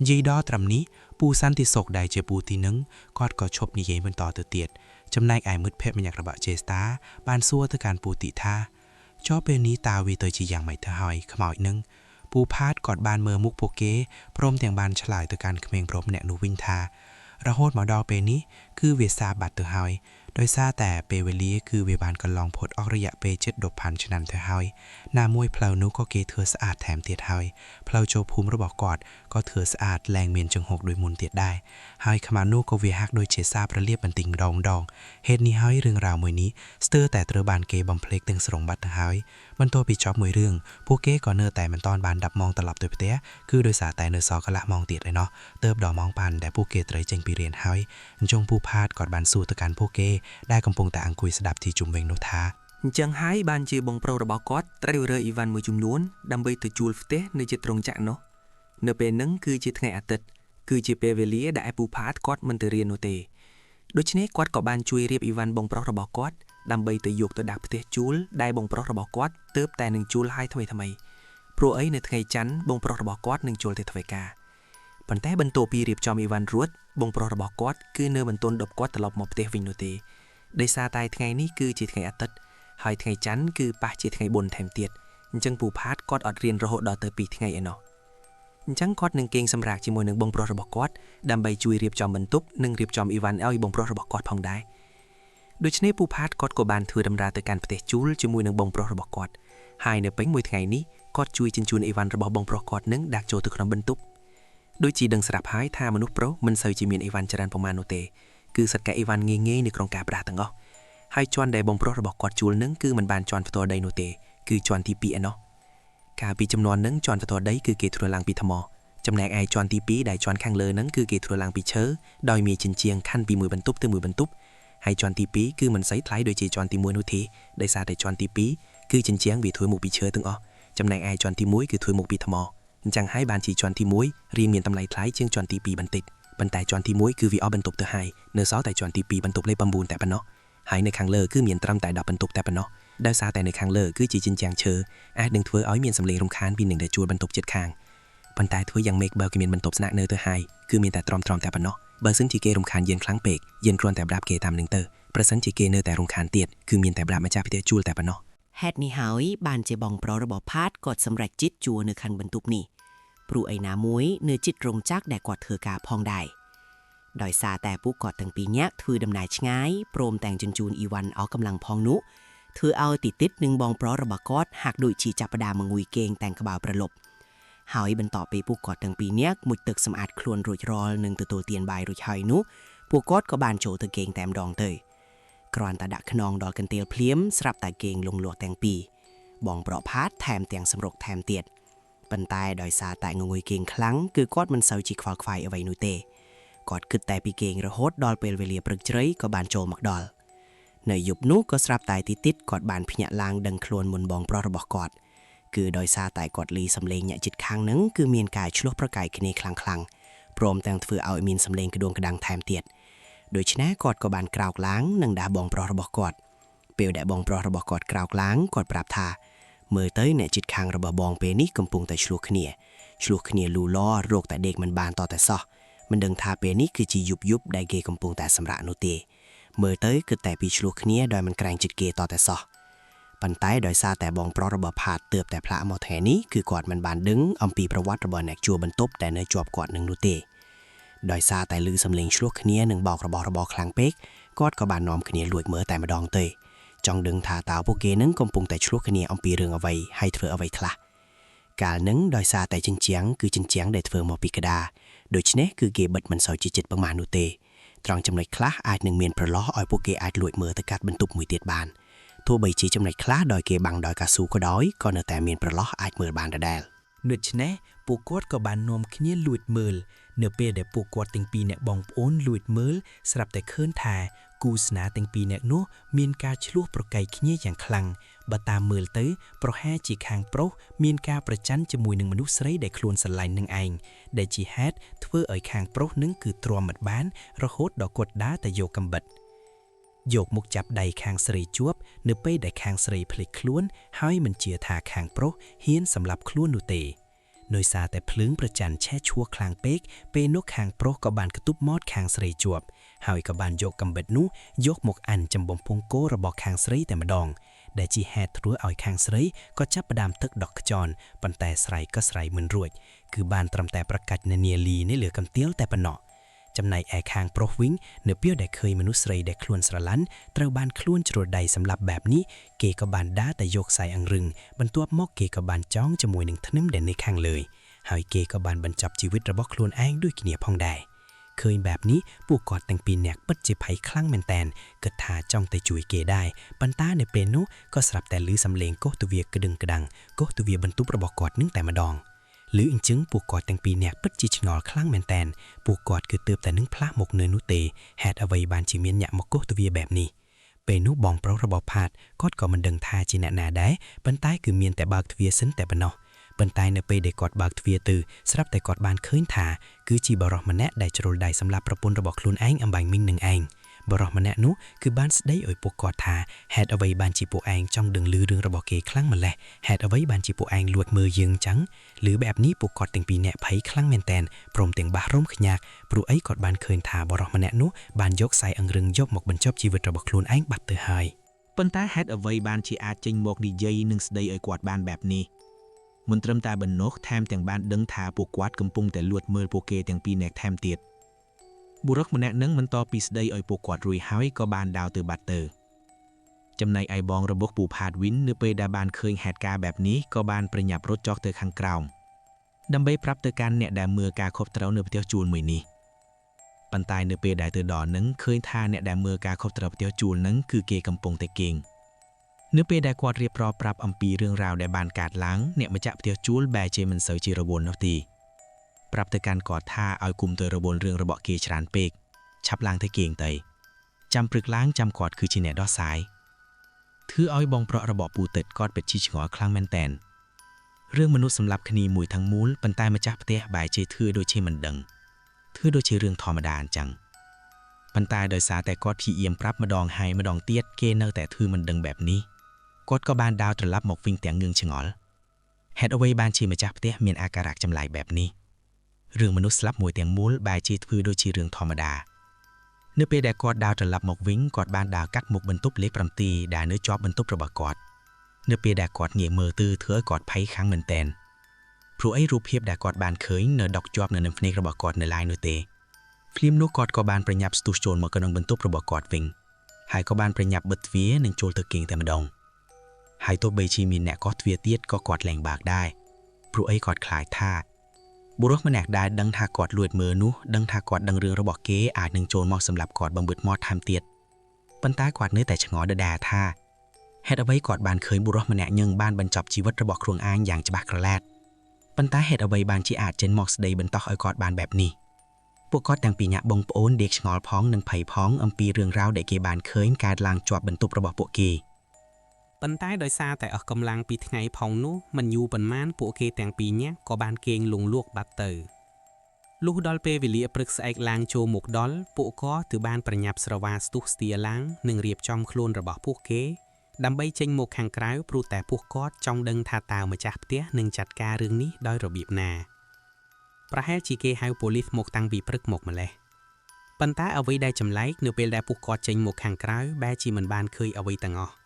Speaker 3: និយាយដល់ត្រឹមនេះពូសន្តិសុខដែលជាពូទីនឹងគាត់ក៏ឈប់និយាយបន្តទៅទៀតចំណែកឯមិត្តភក្តិម្នាក់របស់ជេស្តាបានសួរទៅកាន់ពូទីថាចុះពេលនេះតើវាទៅជាយ៉ាងម៉េចទៅហើយខ្មោចនឹងពូផាតគាត់បានមើលមុខពួកគេព្រមទាំងបានឆ្លើយទៅកាន់ក្មេងប្រុសម្នាក់នោះវិញថារហូតមកដល់ពេលនេះគឺវាសាបាត់ទៅហើយ
Speaker 2: โดยซาแต่เปเวลีคือเวบานกันลองพดออกระยะเป7,000 ฉะนั้นเธอเฮาหน้ามวยเพลานุก็เกเถือสะอาดแถมเตียดเฮาเพลาโจภูมิระบอกกอดก็เถือสะอาดแรงเมียนจังหกโดยมุนเตียดได้เฮาขมานุก็เวฮักโดยเชซาประเลียบบันติงดองเหตุนี้เฮาเรื่องราวมวยนี้สเตอร์แต่เตอร์บานเกบอมเพล็กตึงสรงบัตเฮามันตัวปีจอบมวยเรื่องพวกเก้ก่อนเนอแต่มันตอนบานดับมองตลับโดยเปเตะคือโดยสาแต่เนอซอกะละมองเตียดเลยเนาะเติบดอกมองปันแต่พวกเกเตยเจงปีเรียนเฮาจงผู้พาดกอดบานสู่ตะการพวกเก้ได้กำปงแต่อังคุยสดับที่จุ่มเวงโนทา
Speaker 4: ចឹងហើយបានជាបងប្រុសរបស់គាត់ត្រូវរើអ៊ីវ៉ាន់មួយចំនួនដើម្បីទៅជួលផ្ទះនៅជិតត្រង់ចាក់នោះនៅពេលហ្នឹងគឺជាថ្ងៃអាទិត្យគឺជាពេលវេលាដែលឯពូផាតគាត់មិនទៅរៀននោះទេដូច្នេះគាត់ក៏បានជួយរៀបអ៊ីវ៉ាន់បងប្រុសរបស់គាត់ដើម្បីទៅយកទៅដាក់ផ្ទះជួលដែលបងប្រុសរបស់គាត់ទើបតែនឹងជួលឲ្យថ្មីព្រោះអីនៅថ្ងៃច័ន្ទបងប្រុសរបស់គាត់នឹងជួលទៅធ្វើការប៉ុន្តែបន្ទាប់ពីរៀបចំអ៊ីវ៉ាន់រួចបងប្រុសរបស់គាត់គឺនៅមិនទាន់ដប់គាត់ត្រឡប់មកផ្ទះវិញនោះទេដោយសារតែថ្ងៃនេះគឺជាថ្ងៃអាទិត្យហើយថ្ងៃច័ន្ទគឺប៉ះជាថ្ងៃបុណ្យថែមទៀតអញ្ចឹងពូផាតគាត់អត់រៀនរហូតដល់ទៅ2ថ្ងៃឯណោះអញ្ចឹងគាត់នឹងគេងសម្រាកជាមួយនឹងបងប្រុសរបស់គាត់ដើម្បីជួយរៀបចំបន្ទប់និងរៀបចំអ៊ីវ៉ាន់ឲ្យបងប្រុសរបស់គាត់ផងដែរដូច្នេះពូផាតគាត់ក៏បានធ្វើដំណើរទៅកាន់ផ្ទះជួលជាមួយនឹងបងប្រុសរបស់គាត់ហើយនៅពេញមួយថ្ងៃនេះគាត់ជួយជញ្ជូនអ៊ីវ៉ាន់របស់បងប្រុសគាត់នឹងដាក់ចូលទៅក្នុងបន្ទប់ដូចជាដឹងស្រាប់ហើយថាមនុស្សប្រុសមិនសូវជាមានអ៊ីវ៉ាន់ច្រើនប៉ុន្មាននោះទេគឺសត្វកែអ៊ីវ៉ាន់ងាយៗនៅក្នុងការប្រាស់ទាំងអស់ហើយជាន់ដែលបងប្រុសរបស់គាត់ជួលនឹងគឺមិនបានជាន់ផ្ទាល់ដីនោះទេគឺជាន់ទី2ឯណោះកាលពីចំនួននឹងជាន់ផ្ទាល់ដីគឺគេធ្វើឡើងពីថ្មចំណែកឯជាន់ទី2ដែលជាន់ខាងលើនឹងគឺគេធ្វើឡើងពីឈើដោយមានជញ្ជាំងខណ្ឌពីមួយបន្ទប់ទៅមួយបន្ទប់ហើយជាន់ទី2គឺមិនសូវថ្លៃដូចជាជាន់ទី1នោះទេដោយសារតែជាន់ទី2គឺជញ្ជាំងវាធ្វើមកពីឈើទាំងអស់ចំណែកឯជាន់ទី1គឺធ្វើមកពីថ្មអញ្ចឹងហើយបានជាជាន់ទី1រៀងមានតម្លៃថ្លៃជាងជាន់ទី2បន្តិចប៉ុន្តែជាន់ទី1គឺវាអស់បន្ទប់ទៅហើយនៅសល់តែជាន់ទី2បន្ទប់លេខ9តែប៉ុណ្ណោះហើយនៅខាងលើគឺមានត្រឹមតែ10បន្ទប់តែប៉ុណ្ណោះដោយសារតែនៅខាងលើគឺជាជញ្ជាំងឈើអាចនឹងធ្វើឲ្យមានសម្លេងរំខានពីនឹងដែលជួលបន្ទប់ជិតខាងប៉ុន្តែធ្វើយ៉ាងម៉េចបើគេមានបន្ទប់ស្នាក់នៅទៅហើយគឺមានតែត្រឹមតែប៉ុណ្ណោះបើសិនជាគេរំខានយើងខ្លាំងពេកយើងគ្រាន់តែប្រាប់គេតាមនឹងទៅប្រសិនជាគេនៅតែរំខានទៀតគឺមានតែប្រាប់ម្ចាស់ផ្ទះជួលតែប៉ុណ្ណោះ
Speaker 5: ហេតុនេះហើយបានជាបងប្រុសរបស់ផាតគាត់សម្រេចចិត្តជួលនៅខាងបន្ទប់នេះព្រោះឯណាមួយនៅជិតរោងចក្រដែលគាត់ធ្វើការផងដែរដោយសារតែពួកគាត់ទាំងពីរនាក់ធ្វើដំណើរឆ្ងាយព្រមទាំងជញ្ជូនអ៊ីវ៉ាន់អស់កម្លាំងផងនោះធ្វើឲ្យទីតិចនឹងបងប្រុសរបស់គាត់ហាក់ដូចជាចាប់ផ្ដើមងុយគេងតែងក្បាលប្រលប់ហើយបន្ទាប់ពីពួកគាត់ទាំងពីរនាក់មុជទឹកសម្អាតខ្លួនរួចរាល់និងទទួលទានបាយរួចហើយនោះពួកគាត់ក៏បានចូលទៅគេងតែម្ដងទៅគ្រាន់តែដាក់ខ្នងដល់កន្ទេលភ្លាមស្រាប់តែគេងលងលាស់ទាំងពីរបងប្រុសផាតថែមទាំងសម្រុកថែមទៀតប៉ុន្តែដោយសារតែងុយគេងខ្លាំងគឺគាត់មិនសូវជាខ្វល់ខ្វាយអ្វីនោះទេគាត់គិតតែពីគេងរហូតដល់ពេលវេលាព្រឹកជ្រៅក៏បានចូលមកដល់នៅយប់នោះក៏ស្រាប់តែទីតិចគាត់បានភ្ញាក់ឡើងដឹងខ្លួនមុនបងប្រុសរបស់គាត់គឺដោយសារតែគាត់លីសំឡេងអ្នកជិតខាងហ្នឹងគឺមានការឆ្លោះប្រកែកគ្នាខ្លាំងព្រមទាំងធ្វើឲ្យមានសំឡេងក្ដួងក្ដាំងថែមទៀតដូច្នេះគាត់ក៏បានក្រោកឡើងនិងដាស់បងប្រុសរបស់គាត់ពេលដែលបងប្រុសរបស់គាត់ក្រោកឡើងគាត់ប្រាប់ថាមើលទៅអ្នកជិតខាងរបស់បងពេលនេះកំពុងតែឆ្លោះគ្នាលូឡរោគតែដេកមិនបានតតែសោះមិនដឹងថាពេលនេះគឺជាយប់ដែលគេកំពុងតែសម្រាកនោះទេមើលទៅគឺតែពីឆ្លោះគ្នាដោយមិនក្រែងចិត្តគេតតែសោះប៉ុន្តែដោយសារតែបងប្រុសរបស់ផាតទើបតែផ្លាក់មកថ្ងៃនេះគឺគាត់មិនបានដឹងអំពីប្រវត្តិរបស់អ្នកជួលបន្ទប់ដែលនៅជាប់គាត់នឹងនោះទេដោយសារតែឮសំឡេងឆ្លោះគ្នានិងបោករបស់របរខ្លាំងពេកគាត់ក៏បាននាំគ្នាលួចមើលតែម្ដងទៅចង់ដឹងថាតើពួកគេនឹងកំពុងតែឆ្លោះគ្នាអំពីរឿងអ្វីហើយធ្វើអ្វីខ្លះកាលនឹងដោយសារតែជញ្ជាំងគឺជញ្ជាំងដែលធ្វើមកពីក្តារដូច្នេះគឺគេបិទមិនសូវជាចិត្តប៉ុន្មាននោះទេត្រង់ចំណុចខ្លះអាចនឹងមានប្រឡោះឲ្យពួកគេអាចលួចមើលទៅកាត់បន្ទប់មួយទៀតបានទោះបីជាចំណុចខ្លះដោយគេបាំងដោយកៅស៊ូក៏ដោយក៏នៅតែមានប្រឡោះអាចមើលបានដដែល
Speaker 1: ដូច្នេះពួកគាត់ក៏បាននាំគ្នាលួចមើលនៅពេលដែលពួកគាត់ទាំងពីរអ្នកបងប្អូនលួចមើលស្រាប់តែឃើញថាគូស្នេហ៍ទាំងពីរអ្នកនោះមានការឆ្លោះប្រកែកគ្នាយ៉ាងខ្លាំងបើតាមមើលទៅប្រហែលជាខាងប្រុសមានការប្រច័ណ្ឌជាមួយនឹងមនុស្សស្រីដែលខ្លួនស្រឡាញ់នឹងឯងដែលជាហេតុធ្វើឲ្យខាងប្រុសនឹងគឺទ្រាំមិនបានរហូតដល់គាត់ដើរតែយកកំបិតយកមុខចាប់ដៃខាងស្រីជាប់នៅពេលដែលខាងស្រីភ្លេចខ្លួនហើយមិនជឿថាខាងប្រុសហ៊ានសម្លាប់ខ្លួននោះទេដោយសារតែភ្លើងប្រច័ណ្ឌឆេះឈួរខ្លាំងពេកពេលនោះខាងប្រុសក៏បានកទប់មាត់ខាងស្រីជាប់ហើយក៏បានយកកំបិតនោះយកមកអានចំបំពង់កោរបស់ខាងស្រីតែម្ដងដែលជាហេតុធ្វើឲ្យខាងស្រីក៏ចាប់ផ្ដើមទឹកដកខ្យល់ប៉ុន្តែស្រីក៏ស្រ័យមិនរួចគឺបានត្រឹមតែប្រកាច់នានាលីនៅលើកន្ទាលតែប៉ុណ្ណោះ ច
Speaker 2: ចំណែកឯខាងប្រុសវិញនៅពេលដែលឃើញមនុស្សស្រីដែលខ្លួនស្រឡាញ់ត្រូវបានខ្លួនជ្រួលដៃសម្លាប់បែបនេះគេក៏បានដើរតែយកខ្សែអង្រឹងបន្ទាប់មកគេក៏បានចងជាមួយនឹងធ្នឹមដែលនៅខាងលើហើយគេក៏បានបញ្ចប់ជីវិតរបស់ខ្លួនឯងដូចគ្នាផងដែរឃើញបែបនេះពួកគាត់ទាំងពីរនាក់ពិតជាភ័យខ្លាំងមែនតែនគិតថាចង់ទៅជួយគេដែរប៉ុន្តែនៅពេលនោះក៏ស្រាប់តែឮសំឡេងកោះទវាក្តឹងក្តាំងកោះទវាបន្ទប់របស់គាត់នឹងតែម្ដងឮអញ្ចឹងពួកគាត់ទាំងពីរនាក់ពិតជាឆ្ងល់ខ្លាំងមែនតែនពួកគាត់គឺទើបតែនឹងផ្លាស់មកនៅនោះទេហេតុអ្វីបានជាមានអ្នកមកកោះទវាបែបនេះពេលនោះបងប្រុសរបស់ផាតគាត់ក៏មិនដឹងថាជាអ្នកណាដែរប៉ុន្តែគឺមានតែបើកទ្វារសិនតែប៉ុណ្ណោះប៉ុន្តែនៅពេលដែលគាត់បើកទ្វារទៅស្រាប់តែគាត់បានឃើញថាគឺជាបរិសម្នាក់ដែលជ្រុលដៃសម្រាប់ប្រពន្ធរបស់ខ្លួនឯងអំបញ្ញមីងនឹងឯងបរិសម្នាក់នោះគឺបានស្ដីឲ្យពួកគាត់ថាហេតុអ្វីបានជាពួកឯងចង់ដឹងឮរឿងរបស់គេខ្លាំងម្ល៉េះហេតុអ្វីបានជាពួកឯងលួចមើលយើងចឹងឬបែបនេះពួកគាត់ទាំងពីរនាក់ភ័យខ្លាំងមែនតែនព្រមទាំងបាសរោមខ្ញាក់ព្រោះអីគាត់បានឃើញថាបរិសម្នាក់នោះបានយកខ្សែអង្រឹងយកមកបញ្ចប់ជីវិតរបស់ខ្លួនឯងបាត់ទៅហើយ
Speaker 1: ប៉ុន្តែហេតុអ្វីបានជាអាចចេញមកនិយាយនិងស្ដីឲ្យគាត់បានបែបនេះមិនត្រឹមតែប៉ុណ្ណោះថែមទាំងបានដឹងថាពួកគាត់កំពុងតែលួចមើលពួកគេទាំងពីរនាក់ថែមទៀតបុរសម្នាក់នឹងមិនតពីស្ដីឲ្យពួកគាត់រួចហើយក៏បានដាវទៅបាត់ទៅចំណែកឯបងរបស់ពូផាតវិននៅពេលដែលបានឃើញហេតុការណ៍បែបនេះក៏បានប្រញាប់រត់ចុះទៅខាងក្រោមដើម្បីប្រាប់ទៅកាន់អ្នកដែលមើលការខុសត្រូវនៅផ្ទះជួលមួយនេះប៉ុន្តែនៅពេលដែលទៅដល់នឹងឃើញថាអ្នកដែលមើលការខុសត្រូវផ្ទះជួលនឹងគឺគេកំពុងតែគេងនៅពេលដែលគាត់រៀបរាប់ប្រាប់អំពីរឿងរ៉ាវដែលបានកើតឡើងអ្នកម្ចាស់ផ្ទះជួលបែរជាមិនសូវជារវល់នោះទេប្រាប់ទៅកាន់គាត់ថាឲ្យគុំទៅរវល់រឿងរបស់គេច្រើនពេកឆាប់ឡើងទៅគេងទៅចាំព្រឹកឡើងចាំគាត់គឺជាអ្នកដោះស្រាយធ្វើឲ្យបងប្រុសរបស់ពូទឹកគាត់ពិតជាឆ្ងល់ខ្លាំងមែនតែនរឿងមនុស្សសម្លាប់គ្នាមួយទាំងមូលប៉ុន្តែម្ចាស់ផ្ទះបែរជាធ្វើដូចជាមិនដឹងធ្វើដូចជារឿងធម្មតាអញ្ចឹងប៉ុន្តែដោយសារតែគាត់ព្យាយាមប្រាប់ម្ដងហើយម្ដងទៀតគេនៅតែធ្វើមិនដឹងបែបនេះគាត់ក៏បានដើរត្រឡប់មកវិញទាំងងឿងឆ្ងល់ហេតុអ្វីបានជាម្ចាស់ផ្ទះមានអាការៈចម្លែកបែបនេះរឿងមនុស្សស្លាប់មួយទាំងមូលបែរជាធ្វើដូចជារឿងធម្មតានៅពេលដែលគាត់ដើរត្រឡប់មកវិញគាត់បានដើរកាត់មុខបន្ទប់លេខ7ដែលនៅជាប់បន្ទប់របស់គាត់នៅពេលដែលគាត់ងាកមើលទៅធ្វើឲ្យគាត់ភ័យខ្លាំងមែនទែនព្រោះអីរូបភាពដែលគាត់បានឃើញនៅដកជាប់នៅនឹងភ្នែករបស់គាត់នៅឡើយនោះទេភ្លាមនោះគាត់ក៏បានប្រញាប់ស្ទុះចូលមកក្នុងបន្ទប់របស់គាត់វិញហើយក៏បានប្រញាប់បិទទ្វារនិងចូលទៅគេងតែម្ដងហើយទោះបីជាមានអ្នកកោះទ្វារទៀតក៏គាត់លែងបើកដែរព្រោះអីគាត់ខ្លាចថាបុរសម្នាក់ដែលដឹងថាគាត់លួចមើលនោះដឹងថាគាត់ដឹងរឿងរបស់គេអាចនឹងចូលមកសម្រាប់គាត់បំបិទមាត់ថែមទៀតប៉ុន្តែគាត់នៅតែឆ្ងល់ដដែលថាហេតុអ្វីគាត់បានឃើញបុរសម្នាក់ញឹងបានបញ្ចប់ជីវិតរបស់ខ្លួនឯងយ៉ាងច្បាស់ក្រឡែតប៉ុន្តែហេតុអ្វីបានជាអាចចេញមកស្ដីបន្តោះឲ្យគាត់បានបែបនេះពួកគាត់ទាំងពីរនាក់បងប្អូនដេកឆ្ងល់ផងនិងភ័យផងអំពីរឿងរ៉ាវដែលគេបានឃើញកើតឡើងជាប់បន្ទប់របស់ពួកគេប៉ុន្តែដោយសារតែអស់កម្លាំងពីថ្ងៃផងនោះមិនយូរប៉ុន្មានពួកគេទាំងពីរនាក់ក៏បានគេងលងលក់បាត់ទៅលុះដល់ពេលវេលាព្រឹកស្អែកឡើងចូលមកដល់ពួកគាត់ទើបបានប្រញាប់ស្រវាស្ទុះស្ទាឡើងនិងរៀបចំខ្លួនរបស់ពួកគេដើម្បីចេញមកខាងក្រៅព្រោះតែពួកគាត់ចង់ដឹងថាតើម្ចាស់ផ្ទះនឹងចាត់ការរឿងនេះដោយរបៀបណាប្រហែលជាគេហៅប៉ូលីសមកតាំងពីព្រឹកមកម្លេះប៉ុន្តែអ្វីដែលចម្លែកនៅពេលដែលពួកគាត់ចេញមកខាងក្រៅបែរជាមិនបានឃើញអ្វីទាំងអស់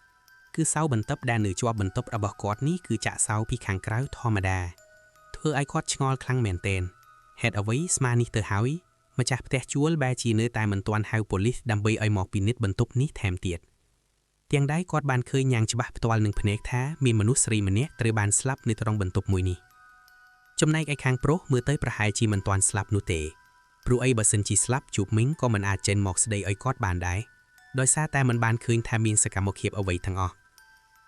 Speaker 1: គឺសៅបន្ទប់ដែលនៅជាប់បន្ទប់របស់គាត់នេះគឺចាក់សៅពីខាងក្រៅធម្មតាធ្វើឲ្យគាត់ឆ្ងល់ខ្លាំងមែនទែនហេតុអ្វីស្មានេះទៅហើយម្ចាស់ផ្ទះជួលបែរជានៅតែមិនទាន់ហៅប៉ូលីសដើម្បីឲ្យមកពិនិត្យបន្ទប់នេះថែមទៀតទាំងដែរគាត់បានឃើញយ៉ាងច្បាស់ផ្ទាល់នឹងភ្នែកថាមានមនុស្សស្រីម្នាក់ត្រូវបានស្លាប់នៅត្រង់បន្ទប់មួយនេះចំណែកឯខាងប្រុសមើលទៅប្រហែលជាមិនទាន់ស្លាប់នោះទេព្រោះអីបើសិនជាស្លាប់ជួបមីងក៏មិនអាចចេញមកស្ដីឲ្យគាត់បានដែរដោយសារតែមិនបានឃើញថាមានសកម្មភាពអ្វីទាំងអស់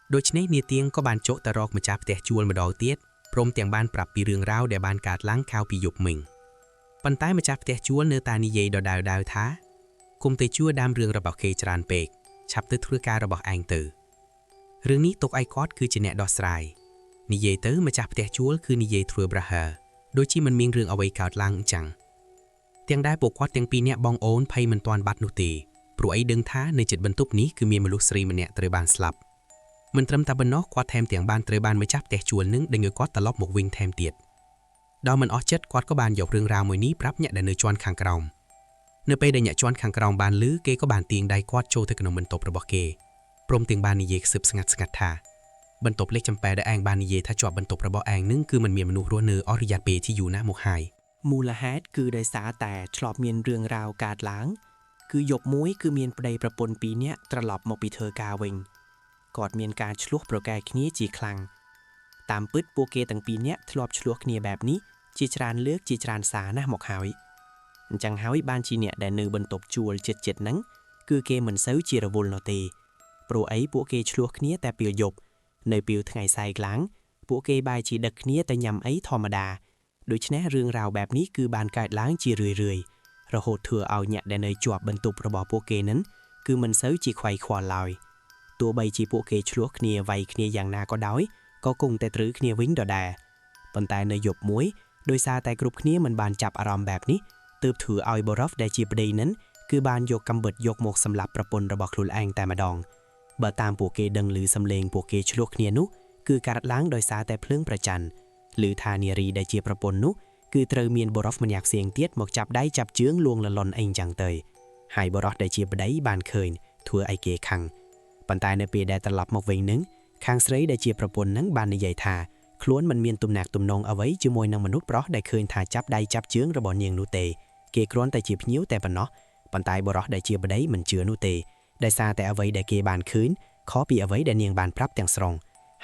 Speaker 1: ដូច្នេះនាទៀងក៏បានចុះទៅរកម្ចាស់ផ្ទះជួលម្ដងទៀតព្រមទាំងបានប្រាប់ពីរឿងរ៉ាវដែលបានកើតឡើងកាលពីយប់មិញប៉ុន្តែម្ចាស់ផ្ទះជួលនៅតែនិយាយដដែលថាគុំទៅជួដាមរឿងរបស់គេច្រើនពេកឆាប់ទៅធ្វើការរបស់ឯងទៅរឿងនេះទុកឲ្យគាត់គឺជាអ្នកដោះស្រាយនិយាយទៅម្ចាស់ផ្ទះជួលគឺនិយាយធ្វើប្រហើដូចជាមិនមានរឿងអ្វីកើតឡើងអញ្ចឹងទាំងដែរពួកគាត់ទាំងពីរនាក់បងអូនភ័យមិនទាន់បាត់នោះទេព្រោះអីដឹងថានៅជិតបន្ទប់នេះគឺមានមនុស្សស្រីម្នាក់ត្រូវបានស្លាប់មិនត្រឹមតែប៉ុណ្ណោះគាត់ថែមទាំងបានត្រូវបានម្ចាស់ផ្ទះជួលនឹងដេញឲ្យគាត់ត្រឡប់មកវិញថែមទៀតដល់មិនអស់ចិត្តគាត់ក៏បានយករឿងរ៉ាវមួយនេះប្រាប់អ្នកដែលនៅជាន់ខាងក្រោមនៅពេលដែលអ្នកជាន់ខាងក្រោមបានឮគេក៏បានទាញដៃគាត់ចូលទៅក្នុងបន្ទប់របស់គេព្រមទាំងបាននិយាយខ្សឹបស្ងាត់ថាបន្ទប់លេខចំប៉ែដែលឯងបាននិយាយថាជាប់បន្ទប់របស់ឯងនឹងគឺមិនមានមនុស្សរស់នៅអស់រយៈពេលជាយូរណាស់មកហើយ
Speaker 5: มูลเหตุคือโดยสาแต่ชอบเมียนเรื่องราวกาดหล้างคือหยบมุ้ยคือเมียนประเดประปนปีเนี้ยตลบมาปีเธอกาเวงกอดเมียนการชลวกโปรแกรคนี้จีคลังตามปึ๊ดปูเกต่างปีเนี้ยทลอบชลวกเนียแบบนี้จีจรานเลือกจีจรานสานะหมอกหายจังหายบ้านจีเนี่ยได้เนือบนตบจูลเจ็ดนั้นคือเกเหมือนเซลจีระวุลนอเตโปรไอปูเกชลวกเนี้ยแต่เปียวหยบในเปียวไงใส่กลางปูเกบายจีดักเนี้ยแต่ยำไอธรรมดาโดยเฉพาะเรื่องราวแบบนี้คือบานกายล้างจีเรื่อยๆเราโหดเถื่อเอาเนี่ยได้เนยจวบบรรทุประบอบปูเกนั้นคือมันเซลจีควายควอลอยตัวใบจีปูเกชลวกเนียไวเนียอย่างนาก็ด้อยก็คงแต่ตรึกเนียวิ่งดอแดปันแต่เนยหยบมุ้ยโดยซาแต่กรุบเนียมันบานจับอารมณ์แบบนี้ตืบถือเอาบรอฟได้จีบดีนั้นคือบานยกกำเบิดยกหมกสำหรับประปนระบอกคลุลแองแต่มาดองเบอตามปูเกดังหรือสำเลงปูเกชลวกเนียนุคือการล้างโดยซาแต่เพลิงประจันหรือทาเนียรีได้จีประปนนุคือเตรเมียนบรอฟมันอยากเสียงเตี้ยหมกจับได้จับเจื้องลวงละลอนเองจังเตยหายบรอฟได้จีบได้บานเคยทัวไอเกคังปันตายในปีได้ตลับหมกเวงนึงคางสไลได้จีประปนนั้นบานในใหญ่ทาคล้วนมันเมียนตุ่มหนักตุ่มนองเอาไว้จืมวยนางมนุษย์เพราะได้เคยทาจับได้จับเจื้องระบอนเนียงนูเตเกกร้อนแต่จีบนิ้วแต่ปนเนาะปันตายบรอฟได้จีบได้มันเจื้อนูเตได้ซาแต่เอาไว้ได้เกบานคืนขอปีเอาไว้ได้เนียงบานพรับแต่งสรง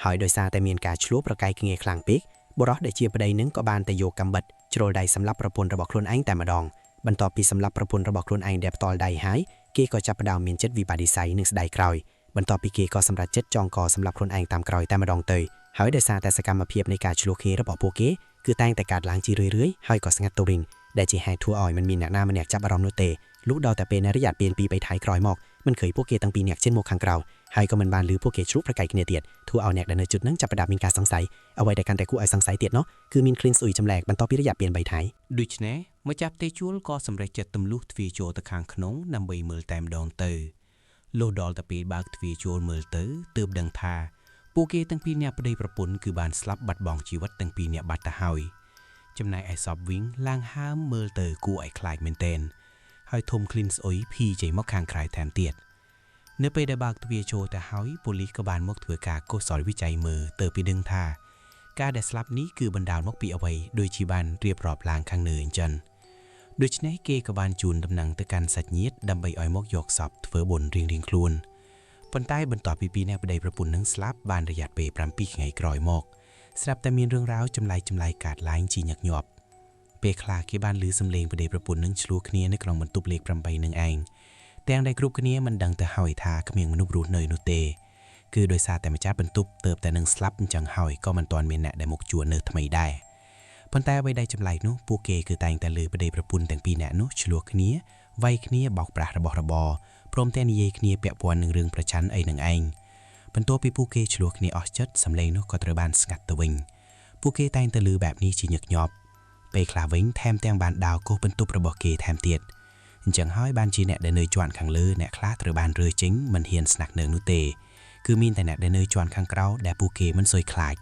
Speaker 5: หายโดยซาแต่เมียนกาชลัวประกายเงยคลางปิกบรอดได้เจียประเดนึงก็บานแต่โยกำบัดโจรใดสำหรับประพลระบอกคลุนไอ้แต่มาดองบรรทอปีสำหรับประพลระบอกคลุนไอ้เดบตอลใดหายเกก็จับประดาวเมียนเจ็ดวิบาดิไซหนึ่งสไดกรอยบรรทอปีเกก็สำหรับเจ็ดจองกอสำหรับคลุนไอ้ตามกรอยแต่มาดองเตยหายได้ซาแต่สกรรมมาเพียบในการชลัวเคระบอกโปเกคือแต่งแต่การล้างจีเรื่อยๆหายก็สงัดตัวรินได้จีแห่ทัวอ่อยมันมีหนักหน้ามันอยากจับอารมณ์นูเตลูกเดาแต่เป็นในระยะเปลี่ยนปีไปท้ายกรอยหมอกมันเคยพวกเกตั้งปีเนี่ยเช่นโมคังเกราไฮก็มันบานหรือพวกเกชุประไก่เกเนเตียดทัวเอาแนกดันในจุดนั้นจับประดับมินการสังสัยเอาไว้แต่การแต่กู้ไอสังสัยเตียดเนาะคือมินคลินสุยจำแหลกบรรทอปีระยะเปลี่ยนใบท้าย
Speaker 3: ដូច្នេះមកចាប់ទេជួលក៏សម្រេចចិត្តទម្លុះទ្វារចូលទៅខាងក្នុងដើម្បីមើលតែម្ដងទៅលុះដល់តែពេលបើកទ្វារចូលមើលទៅទើបដឹងថាពួកគេទាំងពីរនាក់ប្តីប្រពន្ធគឺបានស្លាប់បាត់បង់ជីវិតទាំងពីរនាក់បាត់ទៅហើយចំណែកឯសពវិញឡើងហើមមើលទៅគួរឲ្យខ្លាចមែនទែនហើយធំคลีนស្អុយភីចេញមកខាងក្រៅថែមទៀតនៅពេលដែលបើកទ្វារចូលទៅហើយប៉ូលីសក៏បានមកធ្វើការកោសលវិច័យមើលទៅពីដឹងថាការដែលស្លាប់នេះគឺបណ្ដាលមកពីអ្វីដោយជាបានរៀបរាប់ឡើងខាងលើអញ្ចឹងដូច្នេះគេក៏បានជូនដំណឹងទៅកាន់សាច់ញាតិដើម្បីឲ្យមកយកសពធ្វើបុណ្យរៀងៗខ្លួនប៉ុន្តែបន្ទាប់ពីពីអ្នកប្តីប្រពន្ធនឹងស្លាប់បានរយៈពេល7ថ្ងៃក្រោយមកស្រាប់តែមានរឿងរ៉ាវចម្លែកកាត់ឡើងជាញឹកញាប់ពេលខ្លះគេបានឮសំឡេងប្តីប្រពន្ធនឹងឆ្លោះគ្នានៅក្នុងបន្ទប់លេខ8នឹងឯងទាំងដែលគ្រប់គ្នាមិនដឹងទៅហើយថាគ្មានមនុស្សរស់នៅនោះទេគឺដោយសារតែម្ចាស់បន្ទប់ទៅតែនឹងស្លាប់អញ្ចឹងហើយក៏មិនទាន់មានអ្នកដែលមកជួលនៅថ្មីដែរប៉ុន្តែអ្វីដែលចម្លែកនោះពួកគេគឺតែងតែលើប្តីប្រពន្ធទាំងពីរនាក់នោះឆ្លោះគ្នាវាយគ្នាបោកប្រាស់របស់របរព្រមទាំងនិយាយគ្នាពាក់ព័ន្ធនឹងរឿងប្រច័ណ្ឌអីនឹងឯងបន្ទាប់ពីពួកគេឆ្លោះគ្នាអស់ចិត្តសំឡេងនោះក៏ត្រូវបានស្ងាត់ទៅវិញពួកគេតែងតែលើបែបនេះជាញឹកញាប់ពេលខ្លះវិញថែមទាំងបានដាវកោសបន្ទប់របស់គេថែមទៀតអញ្ចឹងហើយបានជាអ្នកដែលនៅជាន់ខាងលើអ្នកខ្លះត្រូវបានរើចេញមិនហ៊ានស្នាក់នៅនោះទេគឺមានតែអ្នកដែលនៅជាន់ខាងក្រៅដែលពួកគេមិនសូវខ្លាច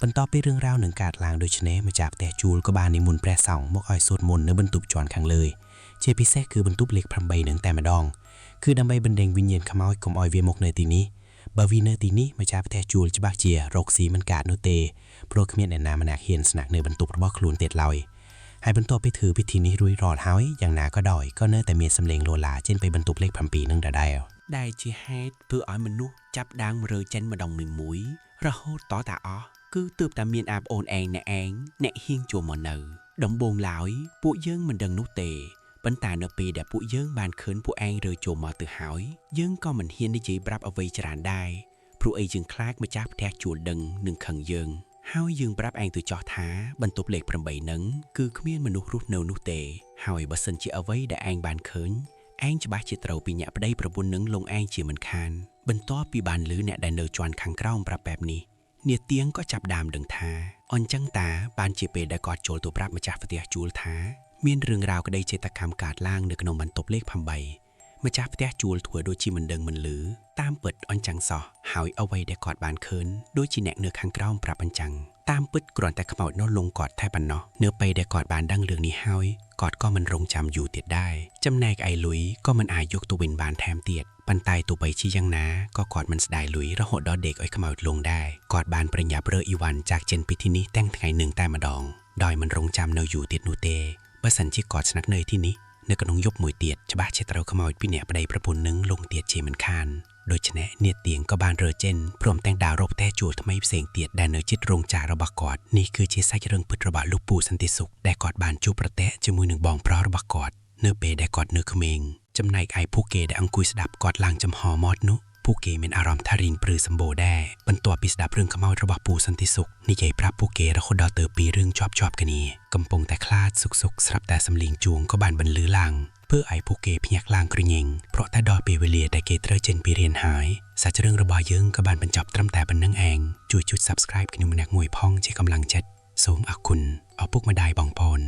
Speaker 3: បន្ទាប់ពីរឿងរ៉ាវនឹងកើតឡើងដូចនេះម្ចាស់ផ្ទះជួលក៏បាននិមន្តព្រះសង្ឃមកឲ្យសូត្រមន្តនៅបន្ទប់ជាន់ខាងលើជាពិសេសគឺបន្ទប់លេខ8នឹងតែម្ដងគឺដើម្បីបណ្ដេញវិញ្ញាណខ្មោចកុំឲ្យវាមកនៅទីនេះបើវានៅទីនេះម្ចាស់ផ្ទះជួលច្បាស់ជារកស៊ីមិនកើតនោះទេព្រោះគ្មានអ្នកណាម្នាក់ហ៊ានស្នាក់នៅបន្ទប់របស់ខ្លួនទៀតឡើយហើយបន្ទាប់ពីធ្វើពិធីនេះរួចរាល់ហើយយ៉ាងណាក៏ដោយក៏នៅតែមានសម្លេងលោឡាចេញពីបន្ទប់លេខ7នឹងដដែល
Speaker 5: ដែលជាហេតុធ្វើឲ្យមនុស្សចាប់ដើមរើចេញម្ដងមួយរហូតតតែអស់គឺទើបតែមានអាប្អូនឯងអ្នកហ៊ានចូលមកនៅដំបូងឡើយពួកយើងមិនដឹងនោះទេប៉ុន្តែនៅពេលដែលពួកយើងបានឃើញពួកឯងរើចូលមកទៅហើយយើងក៏មិនហ៊ាននិយាយប្រាប់អ្វីច្រើនដែរព្រោះអីយើងខ្លាចម្ចាស់ផ្ទះជួលដឹងនឹងខឹងយើងហើយយើងប្រាប់ឯងទៅចោះថាបន្ទប់លេខ8ហ្នឹងគឺគ្មានមនុស្សរស់នៅនោះទេហើយបើសិនជាអ្វីដែលឯងបានឃើញឯងច្បាស់ជាត្រូវពីអ្នកប្តីប្រពន្ធនឹងលងឯងជាមិនខានបន្ទាប់ពីបានឮអ្នកដែលនៅជាន់ខាងក្រោមប្រាប់បែបនេះនាទៀងក៏ចាប់ដើមដឹងថាអញ្ចឹងតាបានជាពេលដែលគាត់ចូលទៅប្រាប់ម្ចាស់ផ្ទះជួលថាមានរឿងរ៉ាវក្តីចេតកម្មកើតឡើងនៅក្នុងបន្ទប់លេខ8ម្ចាស់ផ្ទះជួលធ្វើដូចជាមិនដឹងមិនឮតាមពិតអញ្ចឹងសោះហើយអ្វីដែលគាត់បានឃើញដូចជាអ្នកនៅខាងក្រោមប្រាប់អញ្ចឹងតាមពិតគ្រាន់តែខ្មោចនោះលងគាត់តែប៉ុណ្ណោះនៅពេលដែលគាត់បានដឹងរឿងនេះហើយគាត់ក៏មិនរងចាំយូរទៀតដែរចំណែកឯលុយក៏មិនអាចយកទៅវិញបានថែមទៀតប៉ុន្តែទោះបីជាយ៉ាងណាក៏គាត់មិនស្ដាយលុយរហូតដល់ដេកឲ្យខ្មោចលងដែរគាត់បានប្រញាប់រើអ៊ីវ៉ាន់ចាកចេញពីទីនេះទាំងថ្ងៃនឹងតែម្ដង
Speaker 2: ดอยมันรงจำเนยอยู่ติดนูเตเมื่อสันชิกอดสนักเนยที่นี้เนื้อกระนงยบมวยเตียดชะบะเชตเราขโมยพี่เนี่ยประเดประพุนนึงลงเตียดเชมันคานโดยชนะเนียดเตียงก็บานเรเจนพร้อมแต่งดาวรบแต่จูทำไมเสียงเตียดแดนเนยจิตรงจาระบกอดนี่คือเชสัยเรื่องพุทธระบาลูกปูสันติสุขได้กอดบานจูประแตะจมือหนึ่งบองเพราะระบกอดเนื้อเปได้กอดเนื้อขเมงจำนายไอผู้เกได้อังกุยสดับกอดลางจำหอมอดนุผู้เกเป็นอารมณ์ทารินปรือสัมโบได้บรรตัวปิสดับเรื่องขมาวระบปูสันติสุขนิยัยพระผู้เกระคนดอเตอปีเรื่องชอบกันนี้กำปงแต่คลาดสุกสลับแต่สำลิงจวงก็บานบรรลือลางเพื่อไอผู้เกพยักลางกระเยงเพราะถ้าดอเปเวเลียได้เกเตอร์เจนปีเรียนหายสัจเรื่องระบายเยิงก็บานบรรจับตรำแต่บรรนังแองจุด subscribe กันอยู่มันแนกงวยพองใช้กำลังเจ็ดสมอักคุณเอาพวกมาได้บองพร